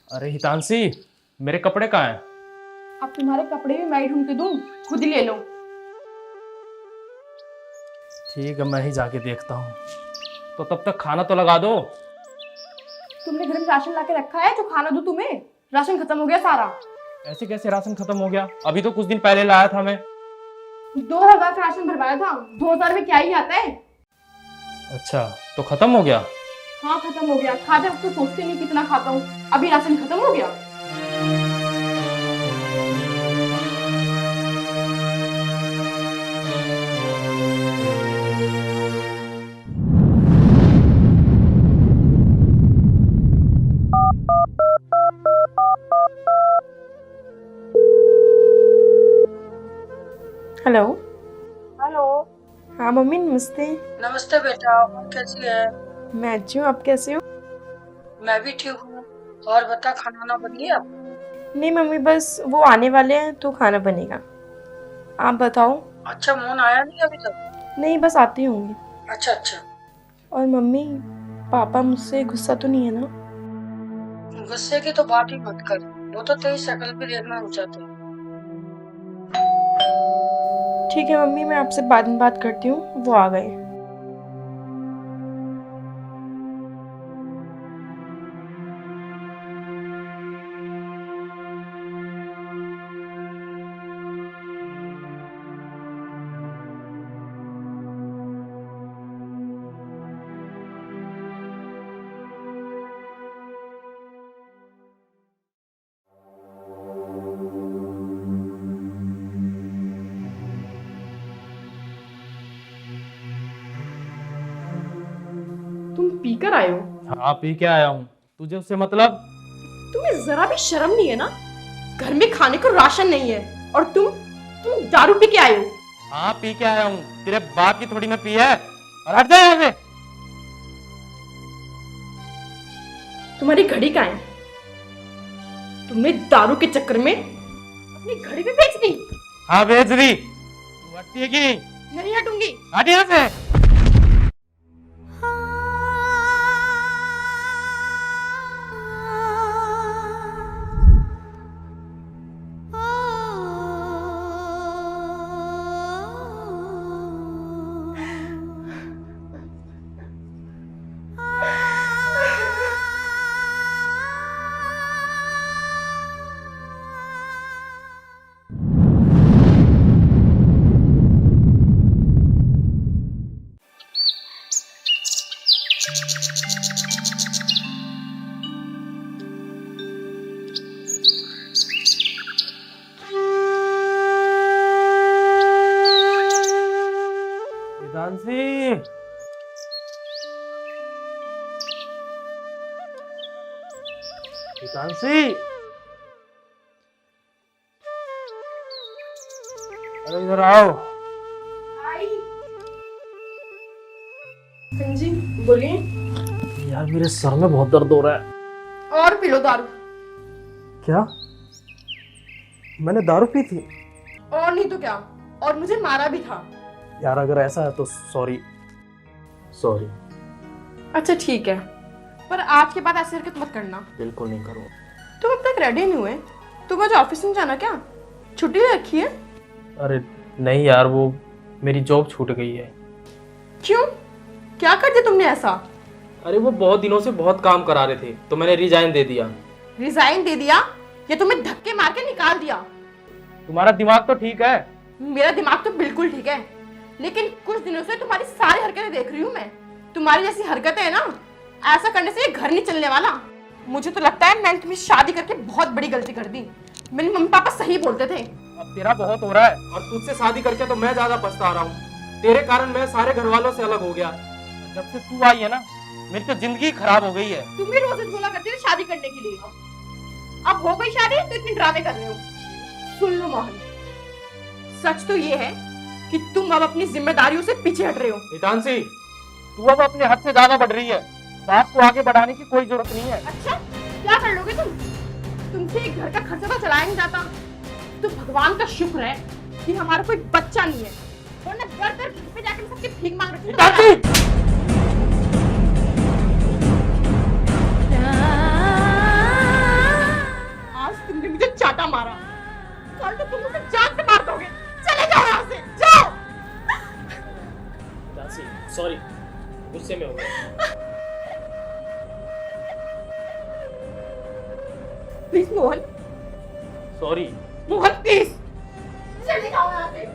अरे हितांशी, मेरे कपड़े कहाँ हैं? अब तुम्हारे कपड़े भी मैं ही ढूंढ के दूं, खुद ही ले लो। ठीक है, मैं ही जाके देखता हूँ। तो तब तक खाना तो लगा दो। तुमने घर में राशन ला के रखा है जो खाना दूं तुम्हें? राशन खत्म हो गया सारा। ऐसे कैसे राशन खत्म हो गया? अभी तो कुछ दिन पहले लाया था मैं। 2000 का राशन भरवाया था, 2000 में क्या ही आता है। अच्छा, तो खत्म हो गया? हाँ खत्म हो गया। खाते वक्त तो सोचते नहीं कितना खाता हूँ, अभी राशन खत्म हो गया। हेलो। हेलो। हाँ मम्मी नमस्ते। नमस्ते बेटा, और कैसी है? मैं अच्छी हूँ, आप कैसे हो? मैं भी ठीक हूँ। और बता, खाना वाना बन गया? नहीं मम्मी, बस वो आने वाले हैं तो खाना बनेगा। आप बताओ। अच्छा, मोहन आया नहीं अभी तक? नहीं, बस आते होंगे। अच्छा अच्छा। और मम्मी, पापा मुझसे गुस्सा तो नहीं है ना? गुस्से की तो बात ही मत कर, वो तो तेरी शक्ल भी देखना नहीं चाहते। ठीक है मम्मी, मैं आपसे बाद में बात करती हूँ, वो आ गए। तुम पीकर आए हो? हाँ, पी के आया हूँ। तुझे उससे मतलब? तुम्हें जरा भी शर्म नहीं है ना? घर में खाने को राशन नहीं है और तुम दारू पी के आए हो। हाँ, पी के आया हूँ। तेरे बाप की थोड़ी ना पी है। और हट जा यहाँ से। तुम्हारी घड़ी कहाँ है? तुमने दारू के चक्कर में अपनी घड़ी भी बेच दी। हाँ, बेच दी। तू हटती है कि? नहीं हटूंगी। हट यहाँ से। हितांशी, हितांशी, अरे इधर आओ। हाँ जी बोलिए। यार, मेरे सर में बहुत दर्द हो रहा है। और पी लो दारू। क्या? मैंने दारू पी थी? और नहीं तो क्या, और मुझे मारा भी था। यार, अगर ऐसा है तो सॉरी। सॉरी। अच्छा ठीक है, पर आज के बाद ऐसी हरकत मत करना। बिल्कुल नहीं करूँ। तुम अब तक रेडी नहीं हुए? तुम आज ऑफिस नहीं जाना क्या? छुट्टी ले रखी है? अरे नहीं यार, वो मेरी जॉब छूट गई है। क्यों? क्या कर दिया तुमने ऐसा? अरे वो बहुत दिनों से बहुत काम करा रहे थे तो मैंने रिजाइन दे दिया। रिजाइन दे दिया या तुम्हें धक्के मार के निकाल दिया? तुम्हारा दिमाग तो ठीक है। मेरा दिमाग तो बिल्कुल ठीक है, लेकिन कुछ दिनों से तुम्हारी सारी हरकतें देख रही हूँ मैं। तुम्हारी जैसी हरकतें है ना, ऐसा करने से ये घर नहीं चलने वाला। मुझे तो लगता है मैंने तुम्हें शादी करके बहुत बड़ी गलती कर दी। मेरे मम्मी पापा सही बोलते थे। अब तेरा बहुत हो रहा है, और तुझसे शादी करके तो मैं ज्यादा पछता रहा हूँ। तेरे कारण मैं सारे घर वालों से अलग हो गया। जब से तू आई है ना, मेरी तो जिंदगी खराब हो गई है। तुम भी रोज बोला करते थे शादी करने के लिए, अब हो गई शादी तो इतने ड्रामे कर रहे हो। सुन लो मोहन, सच तो ये है कि तुम अब अपनी जिम्मेदारियों से पीछे हट रहे हो। हितांशी, तू अब अपने हद से ज्यादा बढ़ रही है। बात को आगे बढ़ाने की कोई जरूरत नहीं है। अच्छा, क्या कर लोगे तुम? तुमसे एक घर का खर्चा तो चलाया नहीं जाता। तो भगवान का शुक्र है कि हमारा कोई बच्चा नहीं है, वरना घर घर घर पे जाके सबकी भीख मांग रही थी। Please Mohan, sorry. Mohan please जल्दी जाओ यहाँ से।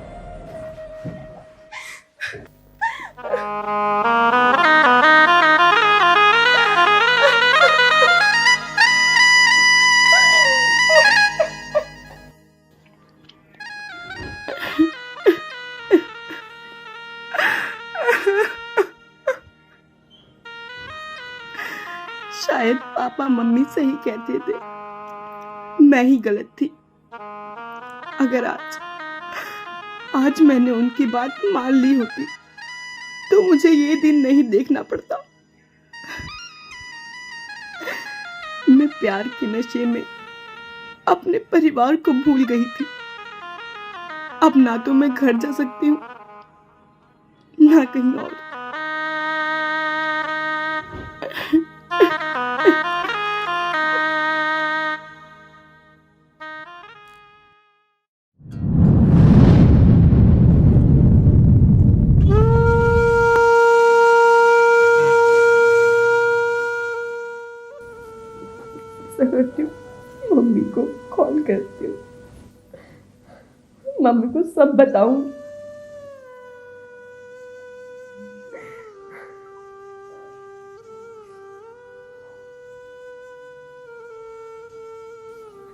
शायद पापा मम्मी सही कहते थे, मैं ही गलत थी। अगर आज मैंने उनकी बात मान ली होती तो मुझे ये दिन नहीं देखना पड़ता। मैं प्यार के नशे में अपने परिवार को भूल गई थी। अब ना तो मैं घर जा सकती हूँ ना कहीं और। मम्मी को कॉल करती हूँ, मम्मी को सब बताऊं।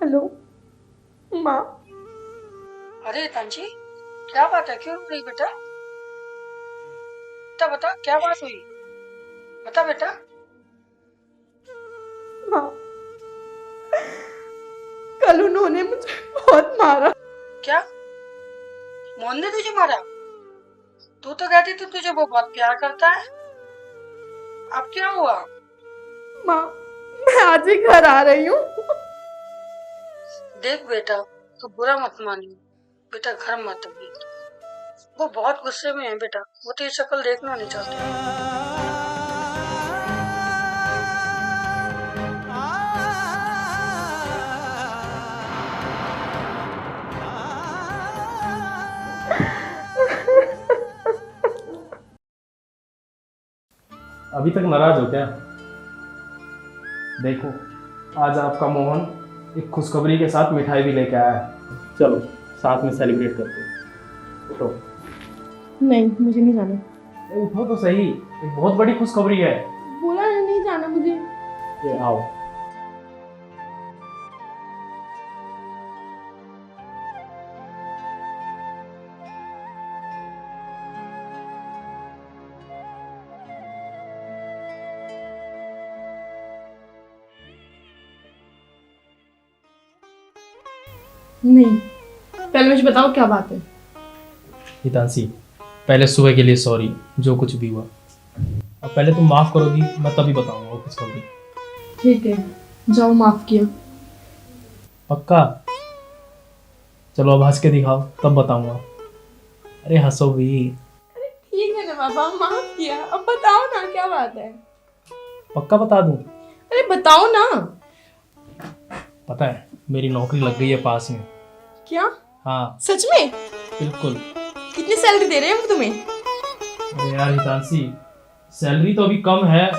हेलो माँ। अरे तांजी, क्या बात है? क्यों रो रही बेटा? बता बता, क्या बात हुई? बता बेटा। माँ, कल उन्होंने मुझे बहुत मारा। क्या? मोहन ने तुझे मारा? तू तो कहती थी तुझे वो बहुत प्यार करता है। अब क्या हुआ? माँ, मैं आज ही घर आ रही हूँ। देख बेटा, तू बुरा मत मानियो बेटा, घर मत अभी। वो बहुत गुस्से में है बेटा, वो तेरी शक्ल देखना नहीं चाहते। अभी तक नाराज हो क्या? देखो, आज आपका मोहन एक खुशखबरी के साथ मिठाई भी लेके आया है। चलो साथ में सेलिब्रेट करते हैं। उठो। नहीं, मुझे नहीं जाना। उठो तो सही, एक बहुत बड़ी खुशखबरी है। बोला नहीं जाना मुझे। ये आओ। नहीं, पहले मुझे बताओ क्या बात है। हितांशी, पहले सुबह के लिए सॉरी, जो कुछ भी हुआ। अब पहले तुम माफ करोगी, मैं तभी बताऊंगा वो खुशखबरी। ठीक है, जाओ, माफ किया। पक्का? चलो अब हंस के दिखाओ, तब बताऊंगा। अरे हंसो भी। ठीक है ना पापा, माफ किया। अब बताओ ना क्या बात है। पक्का बता दूं? अरे बताओ ना। पता है, मेरी नौकरी लग गई है पास में। क्या? हाँ सच में? बिल्कुल। कितनी सैलरी दे रहे हैं वो तुम्हें? अरे यार हितांशी, सैलरी तो अभी कम है,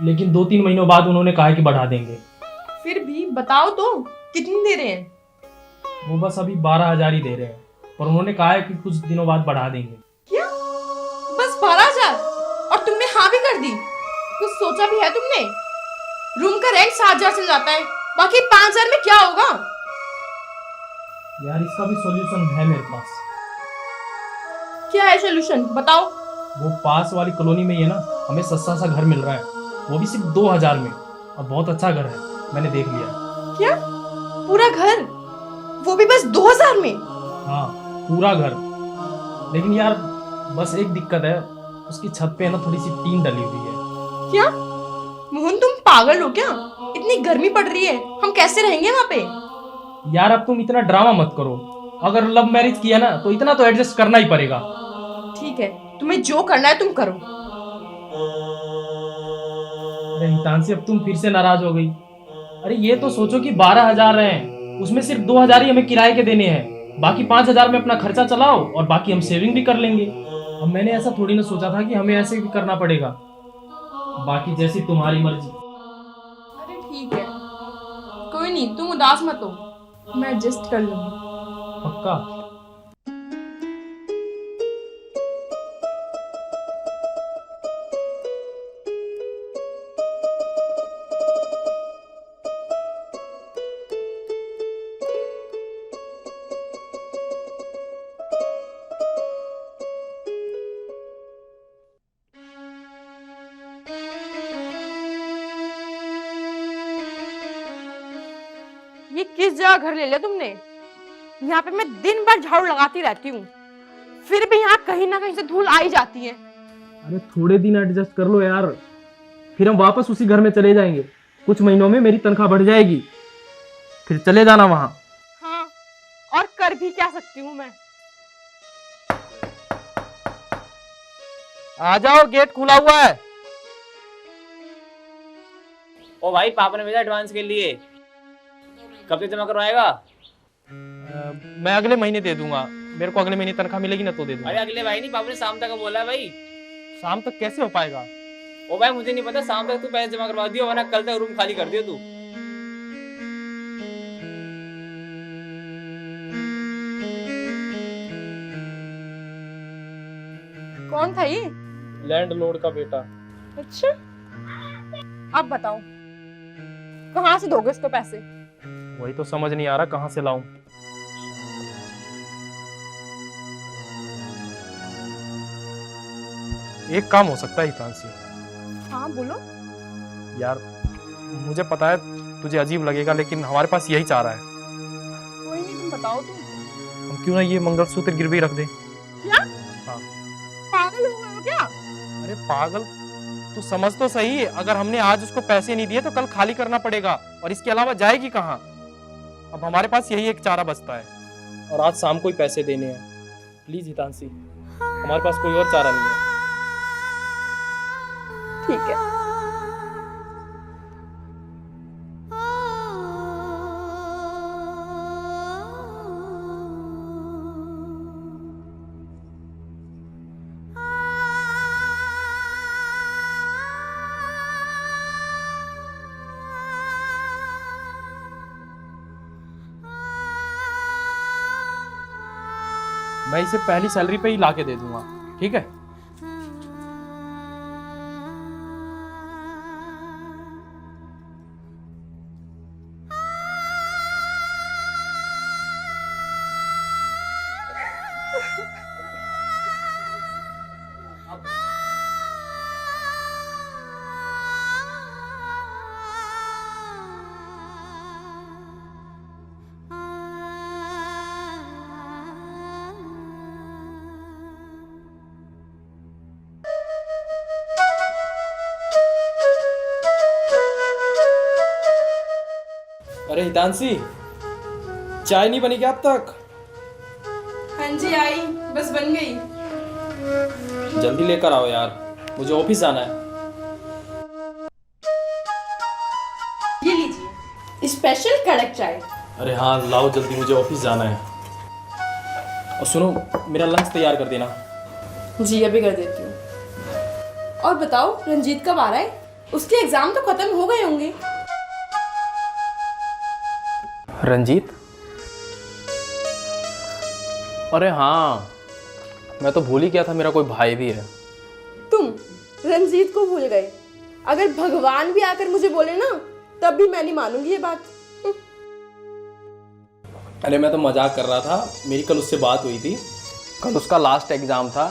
लेकिन 2-3 महीनों बाद उन्होंने कहा है कि बढ़ा देंगे। फिर भी बताओ तो, कितनी दे रहे हैं? वो बस अभी 12,000 ही दे रहे हैं, पर उन्होंने कहा है कि कुछ दिनों बाद बढ़ा देंगे। क्या? बस 12,000? और तुमने हाँ भी कर दी? कुछ सोचा भी है तुमने? रूम का रेंट 7,000 चल जाता है, बाकी 5,000 में क्या होगा? यार इसका भी सॉल्यूशन है मेरे पास। क्या है सॉल्यूशन, बताओ। वो पास वाली कॉलोनी में ही है ना, हमें सस्ता सा घर मिल रहा है, वो भी सिर्फ 2,000 में, और बहुत अच्छा घर है, मैंने देख लिया। क्या? पूरा घर? वो भी बस 2,000 में? हाँ पूरा घर। लेकिन यार बस एक दिक्कत है, उसकी छत पे है ना थोड़ी सी टीन डली हुई है। क्या? मोहन तुम पागल हो क्या? इतनी गर्मी पड़ रही है, हम कैसे रहेंगे वहाँ पे? यार अब तुम इतना ड्रामा मत करो, अगर लव मैरिज किया ना तो इतना तो एडजस्ट करना ही पड़ेगा। ठीक है, तुम्हें जो करना है तुम करो। अरे हितांशी, अब तुम फिर से नाराज हो गई। अरे ये तो सोचो कि 12,000 हैं, उसमें सिर्फ 2,000 ही हमें किराए के देने हैं, बाकी 5,000 में अपना खर्चा चलाओ और बाकी हम सेविंग भी कर लेंगे। अब मैंने ऐसा थोड़ी ना सोचा था कि हमें ऐसे भी करना पड़ेगा, बाकी जैसी तुम्हारी मर्जी। अरे ठीक है, कोई कोई नहीं, तुम उदास मत हो, मैं एडजस्ट कर लूंगी। पक्का? ये किस जगह घर ले लिया तुमने? यहाँ पे मैं दिन भर झाड़ू लगाती रहती हूँ, फिर भी यहाँ कहीं ना कहीं से धूल आ ही जाती है। अरे थोड़े दिन एडजस्ट कर लो यार, फिर हम वापस उसी घर में चले जाएंगे। कुछ महीनों में मेरी तनख्वाह बढ़ जाएगी, फिर चले जाना वहां। हाँ, और कर भी क्या सकती हूँ मैं। आ जाओ, गेट खुला हुआ है। ओ भाई, पापा ने भेजा एडवांस के लिए, कब तक जमा करवाएगा? मैं अगले महीने दे दूंगा। मेरे को अगले महीने तनख्वाह मिलेगी ना तो दे दूंगा। अरे अगले भाई नहीं, पापा ने शाम तक बोला है भाई। शाम तक कैसे हो पाएगा? ओ भाई मुझे नहीं पता, शाम तक तू पैसे जमा करवा दियो, वरना कल तक रूम खाली कर दियो तू। कौन था ये? लैंडलॉर्ड का बेटा। अच्छा, अब बताओ कहाँ से दोगे इसको पैसे? वही तो समझ नहीं आ रहा कहाँ से लाऊं। एक काम हो सकता है हितांशी। हाँ बोलो। यार मुझे पता है तुझे अजीब लगेगा, लेकिन हमारे पास यही चारा है। कोई नहीं, तुम बताओ। तुम हम क्यों ना ये मंगलसूत्र गिरवी रख दें? क्या? हाँ। पागल हो गए हो क्या? अरे पागल, तू समझ तो सही, अगर हमने आज उसको पैसे नहीं दिए तो कल खाली करना पड़ेगा, और इसके अलावा जाएगी कहाँ? अब हमारे पास यही एक चारा बचता है, और आज शाम को ही पैसे देने हैं। प्लीज हितांशी, हमारे पास कोई और चारा नहीं है। ठीक है। मैं इसे पहली सैलरी पे ही लाके दे दूंगा, ठीक है? अरे हितांशी, चाय नहीं बनी क्या अब तक? हाँ जी आई, बस बन गई। जल्दी लेकर आओ यार, मुझे ऑफिस जाना है। ये लीजिए स्पेशल कड़क चाय। अरे हाँ लाओ जल्दी, मुझे ऑफिस जाना है। और सुनो, मेरा लंच तैयार कर देना। जी अभी कर देती हूँ। और बताओ रंजीत कब आ रहा है? उसके एग्जाम तो खत्म हो गए होंगे। रंजीत? अरे हाँ, मैं तो भूल ही गया था, मेरा कोई भाई भी है। तुम रंजीत को भूल गए? अगर भगवान भी आकर मुझे बोले ना, तब भी मैं नहीं मानूंगी ये बात। अरे मैं तो मजाक कर रहा था, मेरी कल उससे बात हुई थी। कल उसका लास्ट एग्जाम था,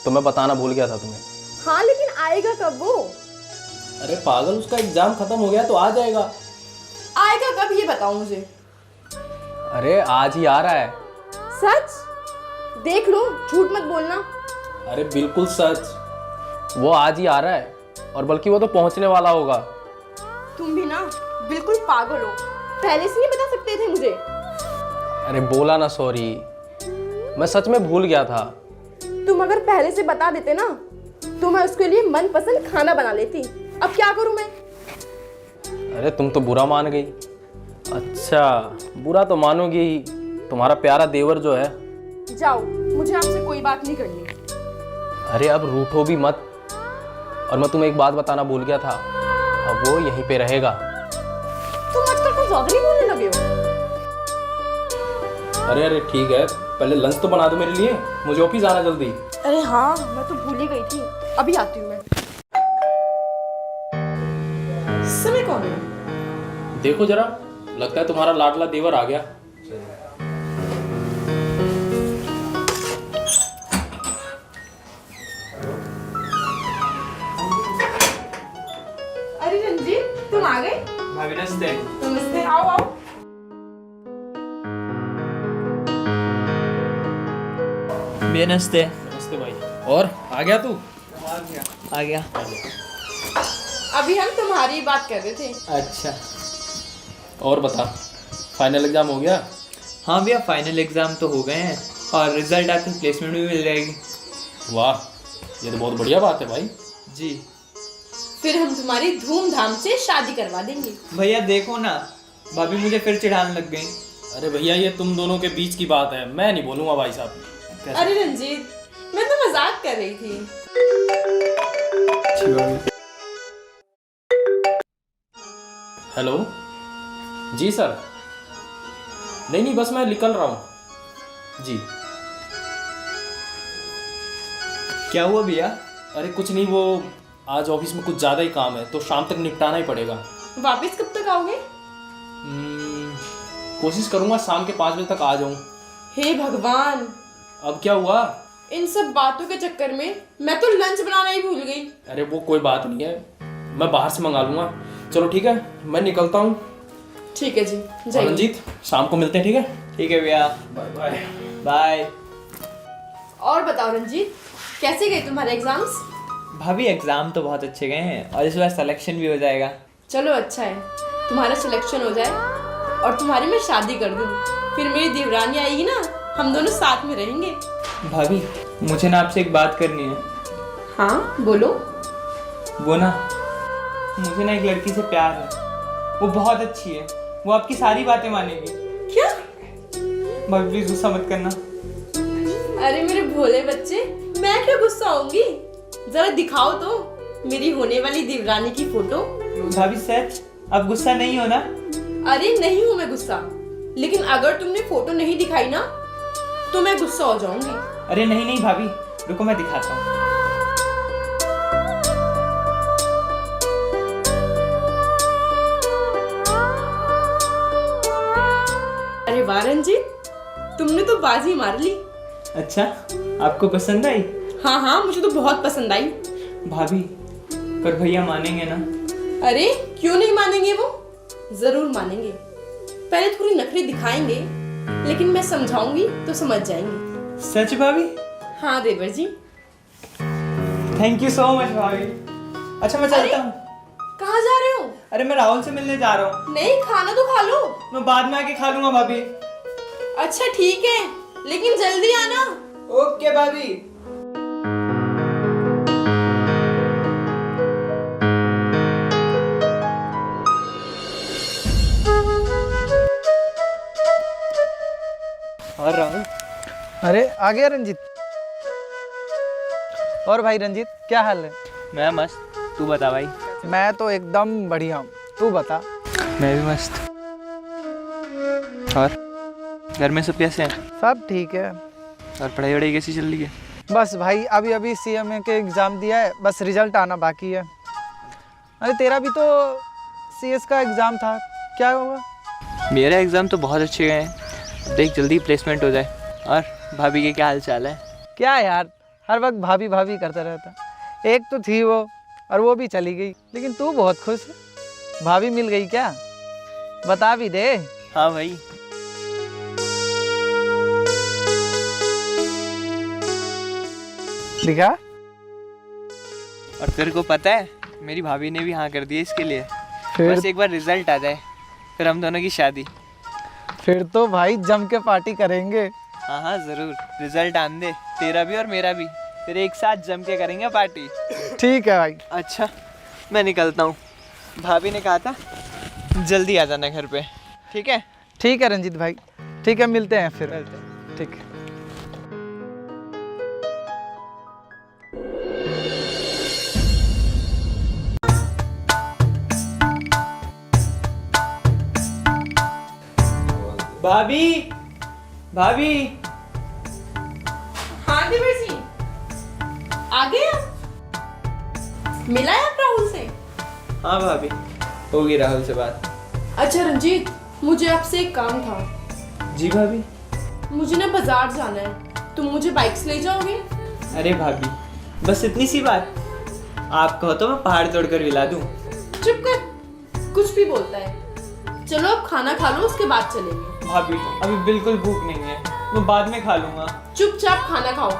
तो मैं बताना भूल गया था तुम्हें। हाँ लेकिन आएगा कब वो? अरे पागल, उसका एग्जाम खत्म हो गया तो आ जाएगा। आएगा कब ये बताओ मुझे। अरे आज ही आ रहा है। सच? देख लो, झूठ मत बोलना। अरे बिल्कुल सच, वो आज ही आ रहा है, और बल्कि वो तो पहुंचने वाला होगा। तुम भी ना बिल्कुल पागल हो, पहले से नहीं बता सकते थे मुझे? अरे बोला ना सॉरी, मैं सच में भूल गया था। तुम अगर पहले से बता देते ना, तो मैं उसके लिए मनपसंद खाना बना लेती। अब क्या करूं मैं? अरे तुम तो बुरा मान गई। अच्छा, बुरा तो मानोगी ही, तुम्हारा प्यारा देवर जो है। जाओ, मुझे आपसे कोई बात नहीं करनी। अरे अब रूठो भी मत, और मैं तुम्हें एक बात बताना भूल गया था, अब वो यहीं पे रहेगा। तुम आजकल कुछ ज्यादा नहीं बोलने लगे हो? अरे अरे ठीक है, पहले लंच तो बना दो मेरे लिए, मुझे ऑफिस आना जल्दी। अरे हाँ, मैं तो भूल ही गई थी, अभी आती हूँ मैं। समय कौन है? देखो जरा, लगता है तुम्हारा लाडला देवर आ गया। अरे रंजीत, तुम आ गए? भाभी नमस्ते। नमस्ते, आओ आओ। नमस्ते। नमस्ते भाई। और आ गया तू? आ गया। अभी हम तुम्हारी बात कर रहे थे। अच्छा। और बता, फाइनल एग्जाम हो गया? हाँ भैया, फाइनल एग्जाम तो हो गए हैं और रिजल्ट आके प्लेसमेंट भी मिल जाएगी। वाह, ये तो बहुत बढ़िया बात है भाई। जी फिर हम तुम्हारी धूमधाम से शादी करवा देंगे। भैया देखो ना, भाभी मुझे फिर चिढ़ाने लग गई। अरे भैया, ये तुम दोनों के बीच की बात है, मैं नहीं बोलूंगा भाई साहब। अरे रंजीत, मैं तो मजाक कर रही थी। हेलो जी सर। नहीं, बस मैं निकल रहा हूँ जी। क्या हुआ भैया? अरे कुछ नहीं, वो आज ऑफिस में कुछ ज़्यादा ही काम है तो शाम तक निपटाना ही पड़ेगा। वापस कब तक आओगे? कोशिश करूँगा शाम के 5 बजे तक आ जाऊँ। हे भगवान, अब क्या हुआ? इन सब बातों के चक्कर में मैं तो लंच बनाना ही भूल गई। अरे वो कोई बात नहीं है, मैं बाहर से मंगा लूँगा। चलो ठीक है, मैं निकलता हूँ। ठीक है जी, और जाइए। रंजीत, शाम को मिलते हैं, ठीक है? ठीक है भैया, बाय बाय। बाय। और बताओ रंजीत, कैसे गए तुम्हारे एग्जाम्स? भाभी एग्जाम तो बहुत अच्छे गए हैं और इस बार सिलेक्शन भी हो जाएगा। चलो अच्छा है, तुम्हारा सिलेक्शन हो जाए और तुम्हारी मैं शादी कर दूँ, फिर मेरी देवरानी आएगी ना, हम दोनों साथ में रहेंगे। भाभी मुझे ना आपसे एक बात करनी है। हाँ बोलो। वो ना, मुझे ना एक लड़की से प्यार है, वो बहुत अच्छी है, वो आपकी सारी बातें मानेगी। क्या? भाभी प्लीज गुस्सा मत करना। अरे मेरे भोले बच्चे, मैं क्यों गुस्सा होंगी? जरा दिखाओ तो मेरी होने वाली देवरानी की फोटो। भाभी सच, आप गुस्सा नहीं हो ना? अरे नहीं हूँ मैं गुस्सा, लेकिन अगर तुमने फोटो नहीं दिखाई ना तो मैं गुस्सा हो जाऊंगी। अरे नहीं नहीं भाभी, रुको मैं दिखाता हूँ। अरे वाह रंजीत, तुमने तो बाजी मार ली। अच्छा, आपको पसंद आई? हाँ हाँ, मुझे तो बहुत पसंद आई। भाभी पर भैया मानेंगे ना? अरे क्यों नहीं मानेंगे, वो जरूर मानेंगे। पहले थोड़ी नखरे दिखाएंगे, लेकिन मैं समझाऊंगी तो समझ जाएंगे। सच भाभी? हाँ देवर जी। थैंक यू सो मच भाभी। अच्छा मैं चलता हूँ। कहाँ जा रहे हो? अरे मैं राहुल से मिलने जा रहा हूँ। नहीं, खाना तो खा लो। मैं बाद में आके खा लूंगा भाभी। अच्छा ठीक है, लेकिन जल्दी आना। ओके भाभी। और राहुल? अरे आ गया रंजीत। और भाई रंजीत, क्या हाल है? मैं मस्त, तू बता भाई। मैं तो एकदम बढ़िया हूँ, तू बता। मैं भी मस्त। और घर में सब कैसे हैं? सब ठीक है। और पढ़ाई वढ़ाई कैसी चल रही है? बस भाई अभी अभी सीएमए के एग्ज़ाम दिया है, बस रिजल्ट आना बाकी है। अरे तेरा भी तो सीएस का एग्ज़ाम था, क्या होगा? मेरा एग्ज़ाम तो बहुत अच्छे गए हैं, देख जल्दी प्लेसमेंट हो जाए। और भाभी के क्या हाल चाल है? क्या यार, हर वक्त भाभी भाभी करता रहता। एक तो थी वो, और वो भी चली गई, लेकिन तू बहुत खुश है। भाभी मिल गई क्या? बता भी दे। हाँ भाई। दिखा। और तेरे को पता है मेरी भाभी ने भी हाँ कर दी है इसके लिए। फिर बस एक बार रिजल्ट आ जाए, फिर हम दोनों की शादी। फिर तो भाई जम के पार्टी करेंगे। हाँ हाँ ज़रूर, रिजल्ट आने दे, तेरा भी और मेरा भी, फिर एक साथ जम के करेंगे पार्टी। ठीक है भाई। अच्छा मैं निकलता हूँ, भाभी ने कहा था जल्दी आ जाना घर पे, ठीक है? ठीक है रंजीत भाई, ठीक है, मिलते हैं फिर। मिलते हैं। ठीक है। भाभी भाभी हाँ देवर सिंह, आ गए आप? मिला है आप राहुल से? हाँ भाभी, होगी राहुल से बात। अच्छा रंजीत, मुझे आपसे एक काम था। जी भाभी। मुझे ना बाजार जाना है, तुम मुझे बाइक से ले जाओगे? अरे भाभी, बस इतनी सी बात। आप कहो तो मैं पहाड़ तोड़कर मिला दूं। चुप कर, कुछ भी बोलता है। चलो अब खाना खा लो, उसके बाद चलेंगे। भाभी अभी बिल्कुल भूख नहीं है, मैं बाद में खा लूंगा। चुपचाप खाना खाओ,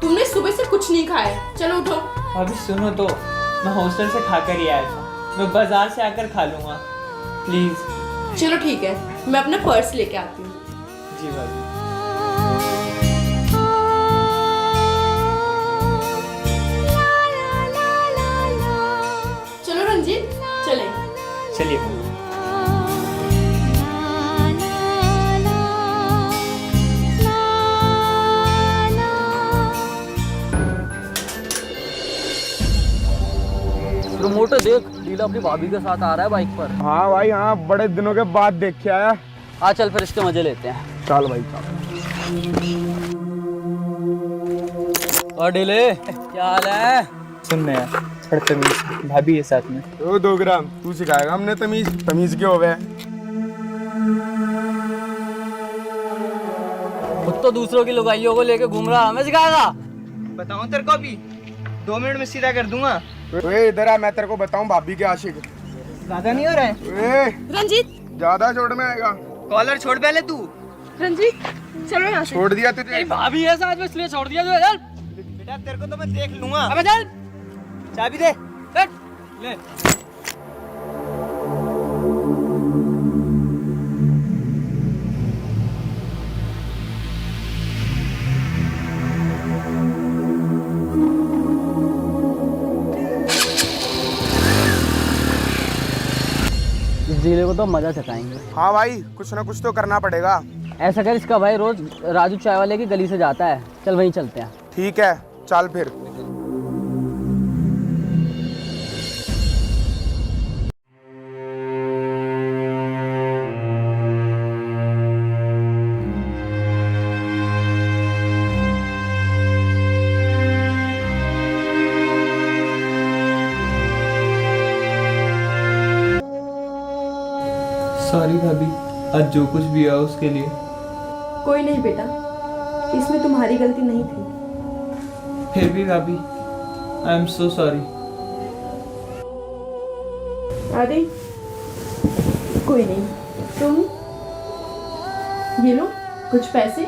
तुमने सुबह से कुछ नहीं खाया है। चलो उठो। भाभी सुनो तो, मैं हॉस्टल से खाकर ही आया था, मैं बाजार से आकर खा लूंगा प्लीज। चलो ठीक है, मैं अपना पर्स लेके आती हूँ। जी भाभी। चलो रंजीत, चले। चलिए भाभी। प्रमोटर देख, लीला अपनी भाभी के साथ आ रहा है बाइक पर। हाँ भाई हाँ, बड़े दिनों के बाद देख के आया। आ चल फिर इसके मजे लेते हैं। चल भाई चल। और ढीले, क्या हाल है? सुन यार, थोड़ा तमीज, भाभी है साथ में। ओ 2 ग्राम तू सिखाएगा हमने तमीज? तमीज क्यों हो गया? खुद तो दूसरों की लुगाइयों को लेके घूम रहा, हमें सिखाएगा? बताऊं तेरे को अभी 2 मिनट में सीधा कर दूंगा। ओए इधर आ, मैं तेरे को बताऊं भाभी के आशिक। ज्यादा नहीं हो रहा है? ओए रंजीत, ज्यादा छोड़ में आएगा। कॉलर छोड़ पहले तू। रंजीत चलो यहाँ से। छोड़ दिया तुझे। भाभी है साथ में इसलिए छोड़ दिया तुझे। चल बेटा तेरे को तो मैं देख लूंगा। अबे चल, चाबी दे। चल ले। इस जिले को तो मजा चखाएंगे। हाँ भाई, कुछ ना कुछ तो करना पड़ेगा। ऐसा कर, इसका भाई रोज राजू चाय वाले की गली से जाता है, चल वहीं चलते हैं। ठीक है चल फिर। सॉरी भाभी, आज जो कुछ भी हुआ उसके लिए। कोई नहीं बेटा, इसमें तुम्हारी गलती नहीं थी। फिर भी भाभी, आई एम सो सॉरी। अरे कोई नहीं, तुम ये लो कुछ पैसे,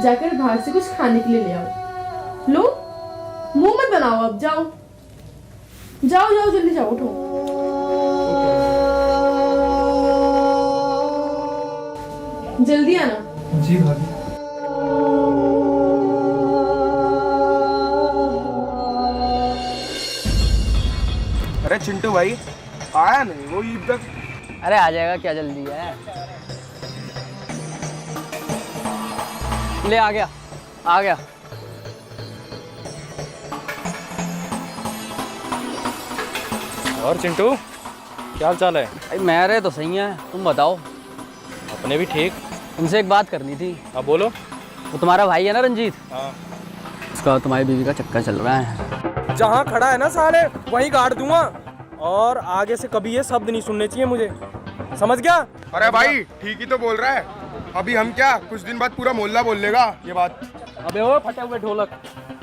जाकर बाहर से कुछ खाने के लिए ले आओ। लो, मुंह मत बनाओ, अब जाओ जाओ जाओ, जल्दी जाओ, उठो। जल्दी आना। जी भाभी। अरे चिंटू भाई आया नहीं वो ईद तक? अरे आ जाएगा, क्या जल्दी है। ले आ गया, आ गया। और चिंटू, क्या हाल चाल है? भाई मेरे तो सही है, तुम बताओ। अपने भी ठीक। तुमसे एक बात करनी थी। अब बोलो। वो तुम्हारा भाई है ना रंजीत, हाँ। उसका तुम्हारी बीवी का चक्कर चल रहा है। जहाँ खड़ा है ना साले, वहीं गाड़ दूंगा। और आगे से कभी ये शब्द नहीं सुनने चाहिए मुझे, समझ गया? अरे भाई ठीक ही तो बोल रहा है। अभी हम क्या, कुछ दिन बाद पूरा मोहल्ला बोल लेगा ये बात। अबे ओ फटे हुए ढोलक,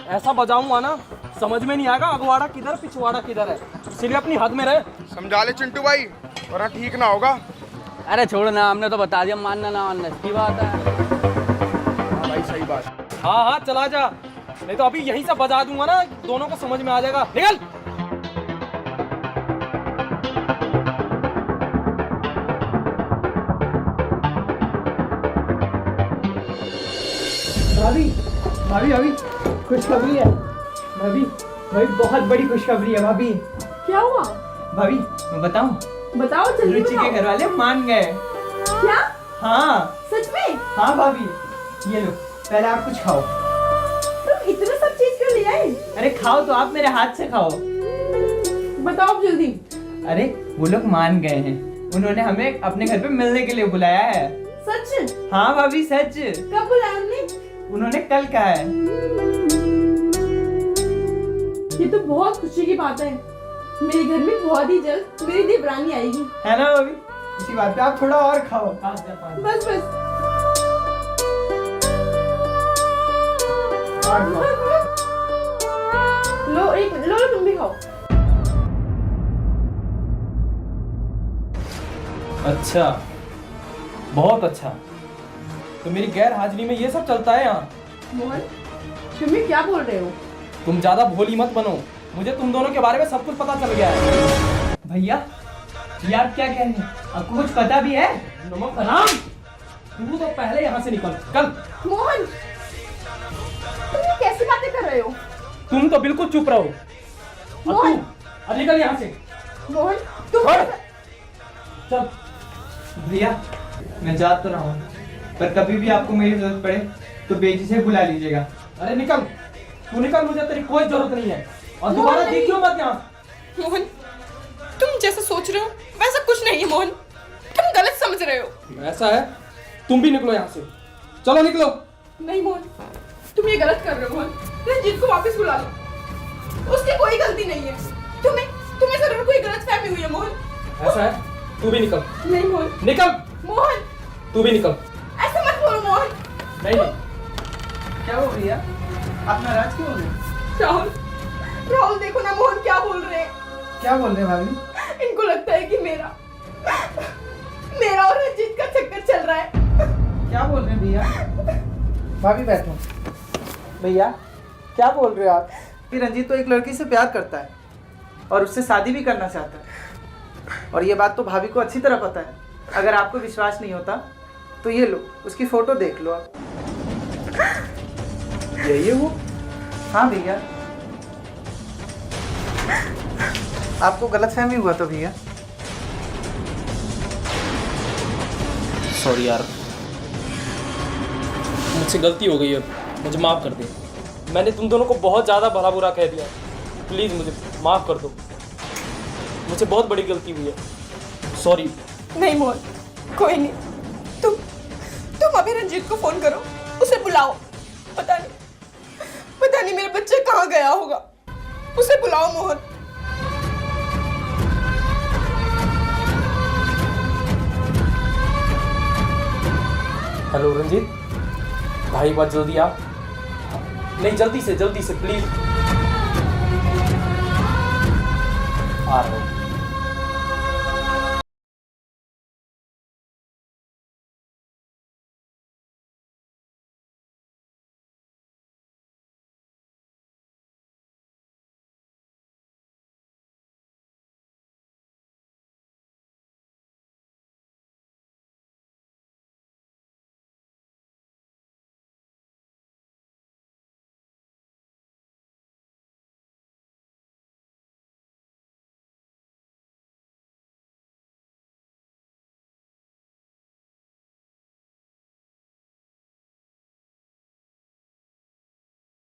ऐसा बजाऊंगा ना समझ में नहीं आएगा अगवाड़ा किधर पिछवाड़ा किधर है, इसलिए अपनी हद में रहे। समझा ले चिंटू भाई, वरना ठीक ना होगा। अरे छोड़ ना, हमने तो बता दिया, मानना ना मानना इसकी बात है। हाँ भाई सही बात। हाँ हाँ चला जा, नहीं तो अभी यहीं से बजा दूंगा ना, दोनों को समझ में आ जाएगा। निकल। भाभी भाभी भाभी, खुशखबरी है भाभी। भाई बहुत बड़ी खुशखबरी है भाभी। क्या हुआ? भाभी मैं बताऊं? बताओ जल्दी रुचि के घर वाले मान गए। क्या? हाँ सच में? हाँ भाभी, ये लो पहले आप कुछ खाओ। तुम इतना सब चीज क्यों ले आए? अरे खाओ तो, आप मेरे हाथ से खाओ। बताओ अब जल्दी। अरे वो लोग मान गए हैं, उन्होंने हमें अपने घर पे मिलने के लिए बुलाया है। सच? हाँ भाभी सच। कब बुलाया हमने? उन्होंने कल कहा है। ये तो बहुत खुशी की बात है। मेरे घर में बहुत ही जल्द मेरी देवरानी आएगी, है ना भाभी? इसी बात पे आप थोड़ा और खाओ। बस बस। लो तुम भी खाओ। अच्छा, बहुत अच्छा। तो मेरी गैर हाजिरी में ये सब चलता है यहाँ? मोहन, तुम ये क्या बोल रहे हो? तुम ज्यादा भोली मत बनो, मुझे तुम दोनों के बारे में सब कुछ पता चल गया है। भैया ये आप क्या कह रहे हैं? आपको कुछ पता भी है? नमक हराम, तू तो पहले यहाँ से निकल। कल मोहन, तुम ये कैसी बातें कर रहे हो? तुम तो बिल्कुल चुप रहो। मोहन, अब निकल यहाँ से। मोहन तुम चल। भैया मैं जा तो रहा हूँ, पर कभी भी आपको मेरी जरूरत पड़े तो बेजी से बुला लीजिएगा। अरे निकल, तू निकल, मुझे तेरी कोई जरूरत नहीं है। और दोबारा देखियो मत यहाँ। मोहन, तुम जैसा सोच रहे हो वैसा कुछ नहीं है मोहन, तुम गलत समझ रहे हो। ऐसा है, तुम भी निकलो यहाँ से। चलो निकलो। नहीं मोहन, तुम ये गलत कर रहे हो। मोहन, रंजीत को वापस बुला लो, उसकी कोई गलती नहीं है। तुम्हें जरूर कोई गलतफहमी हुई है मोहन। ऐसा है, तू भी निकल। नहीं मोहन। निकल। मोहन, तू भी निकल। ऐसा मत बोलो मोहन। नहीं। क्या हो भैया, आप नाराज क्यों हो रहे? राहुल देखो ना मोहन क्या बोल रहे हैं। क्या बोल रहे हैं भाभी? इनको लगता है कि मेरा और रंजीत का चक्कर चल रहा है। क्या बोल रहे हैं भैया? भाभी बैठो। भैया क्या बोल रहे हो आप? कि रंजीत तो एक लड़की से प्यार करता है और उससे शादी भी करना चाहता है, और ये बात तो भाभी को अच्छी तरह पता है। अगर आपको विश्वास नहीं होता तो ये लो, उसकी फोटो देख लो आप। यही है वो? हाँ भैया। आपको गलतफहमी हुआ तो भैया। सॉरी यार, मुझसे गलती हो गई है, मुझे माफ़ कर दे। मैंने तुम दोनों को बहुत ज़्यादा भला बुरा कह दिया, प्लीज़ मुझे माफ़ कर दो। मुझे बहुत बड़ी गलती हुई है, सॉरी। नहीं मोहन, कोई नहीं। तुम अभी रंजीत को फोन करो, उसे बुलाओ। पता नहीं मेरा बच्चा कहाँ गया होगा, उसे बुलाओ मोहन। हेलो रंजीत भाई, बात जल्दी आ। नहीं, जल्दी से प्लीज। आ रहा हूँ।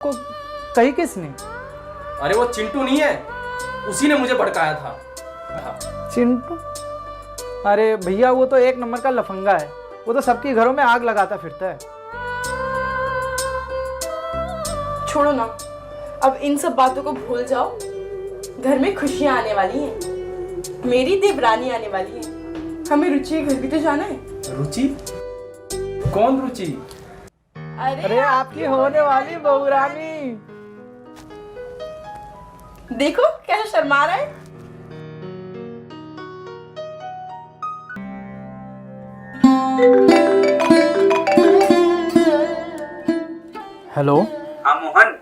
को कही किसने? अरे वो चिंटू नहीं है, उसी ने मुझे भड़काया था। चिंटू? अरे भैया वो तो एक नंबर का लफंगा है, वो तो सबके घरों में आग लगाता फिरता है। छोड़ो ना, अब इन सब बातों को भूल जाओ। घर में खुशियां आने वाली हैं, मेरी देवरानी आने वाली है। हमें रुचि के घर भी तो जाना है। रुचि? कौन रुचि? अरे आपकी होने वाली बहुरानी। देखो कैसे शर्मा रहा है। हेलो। हाँ मोहन।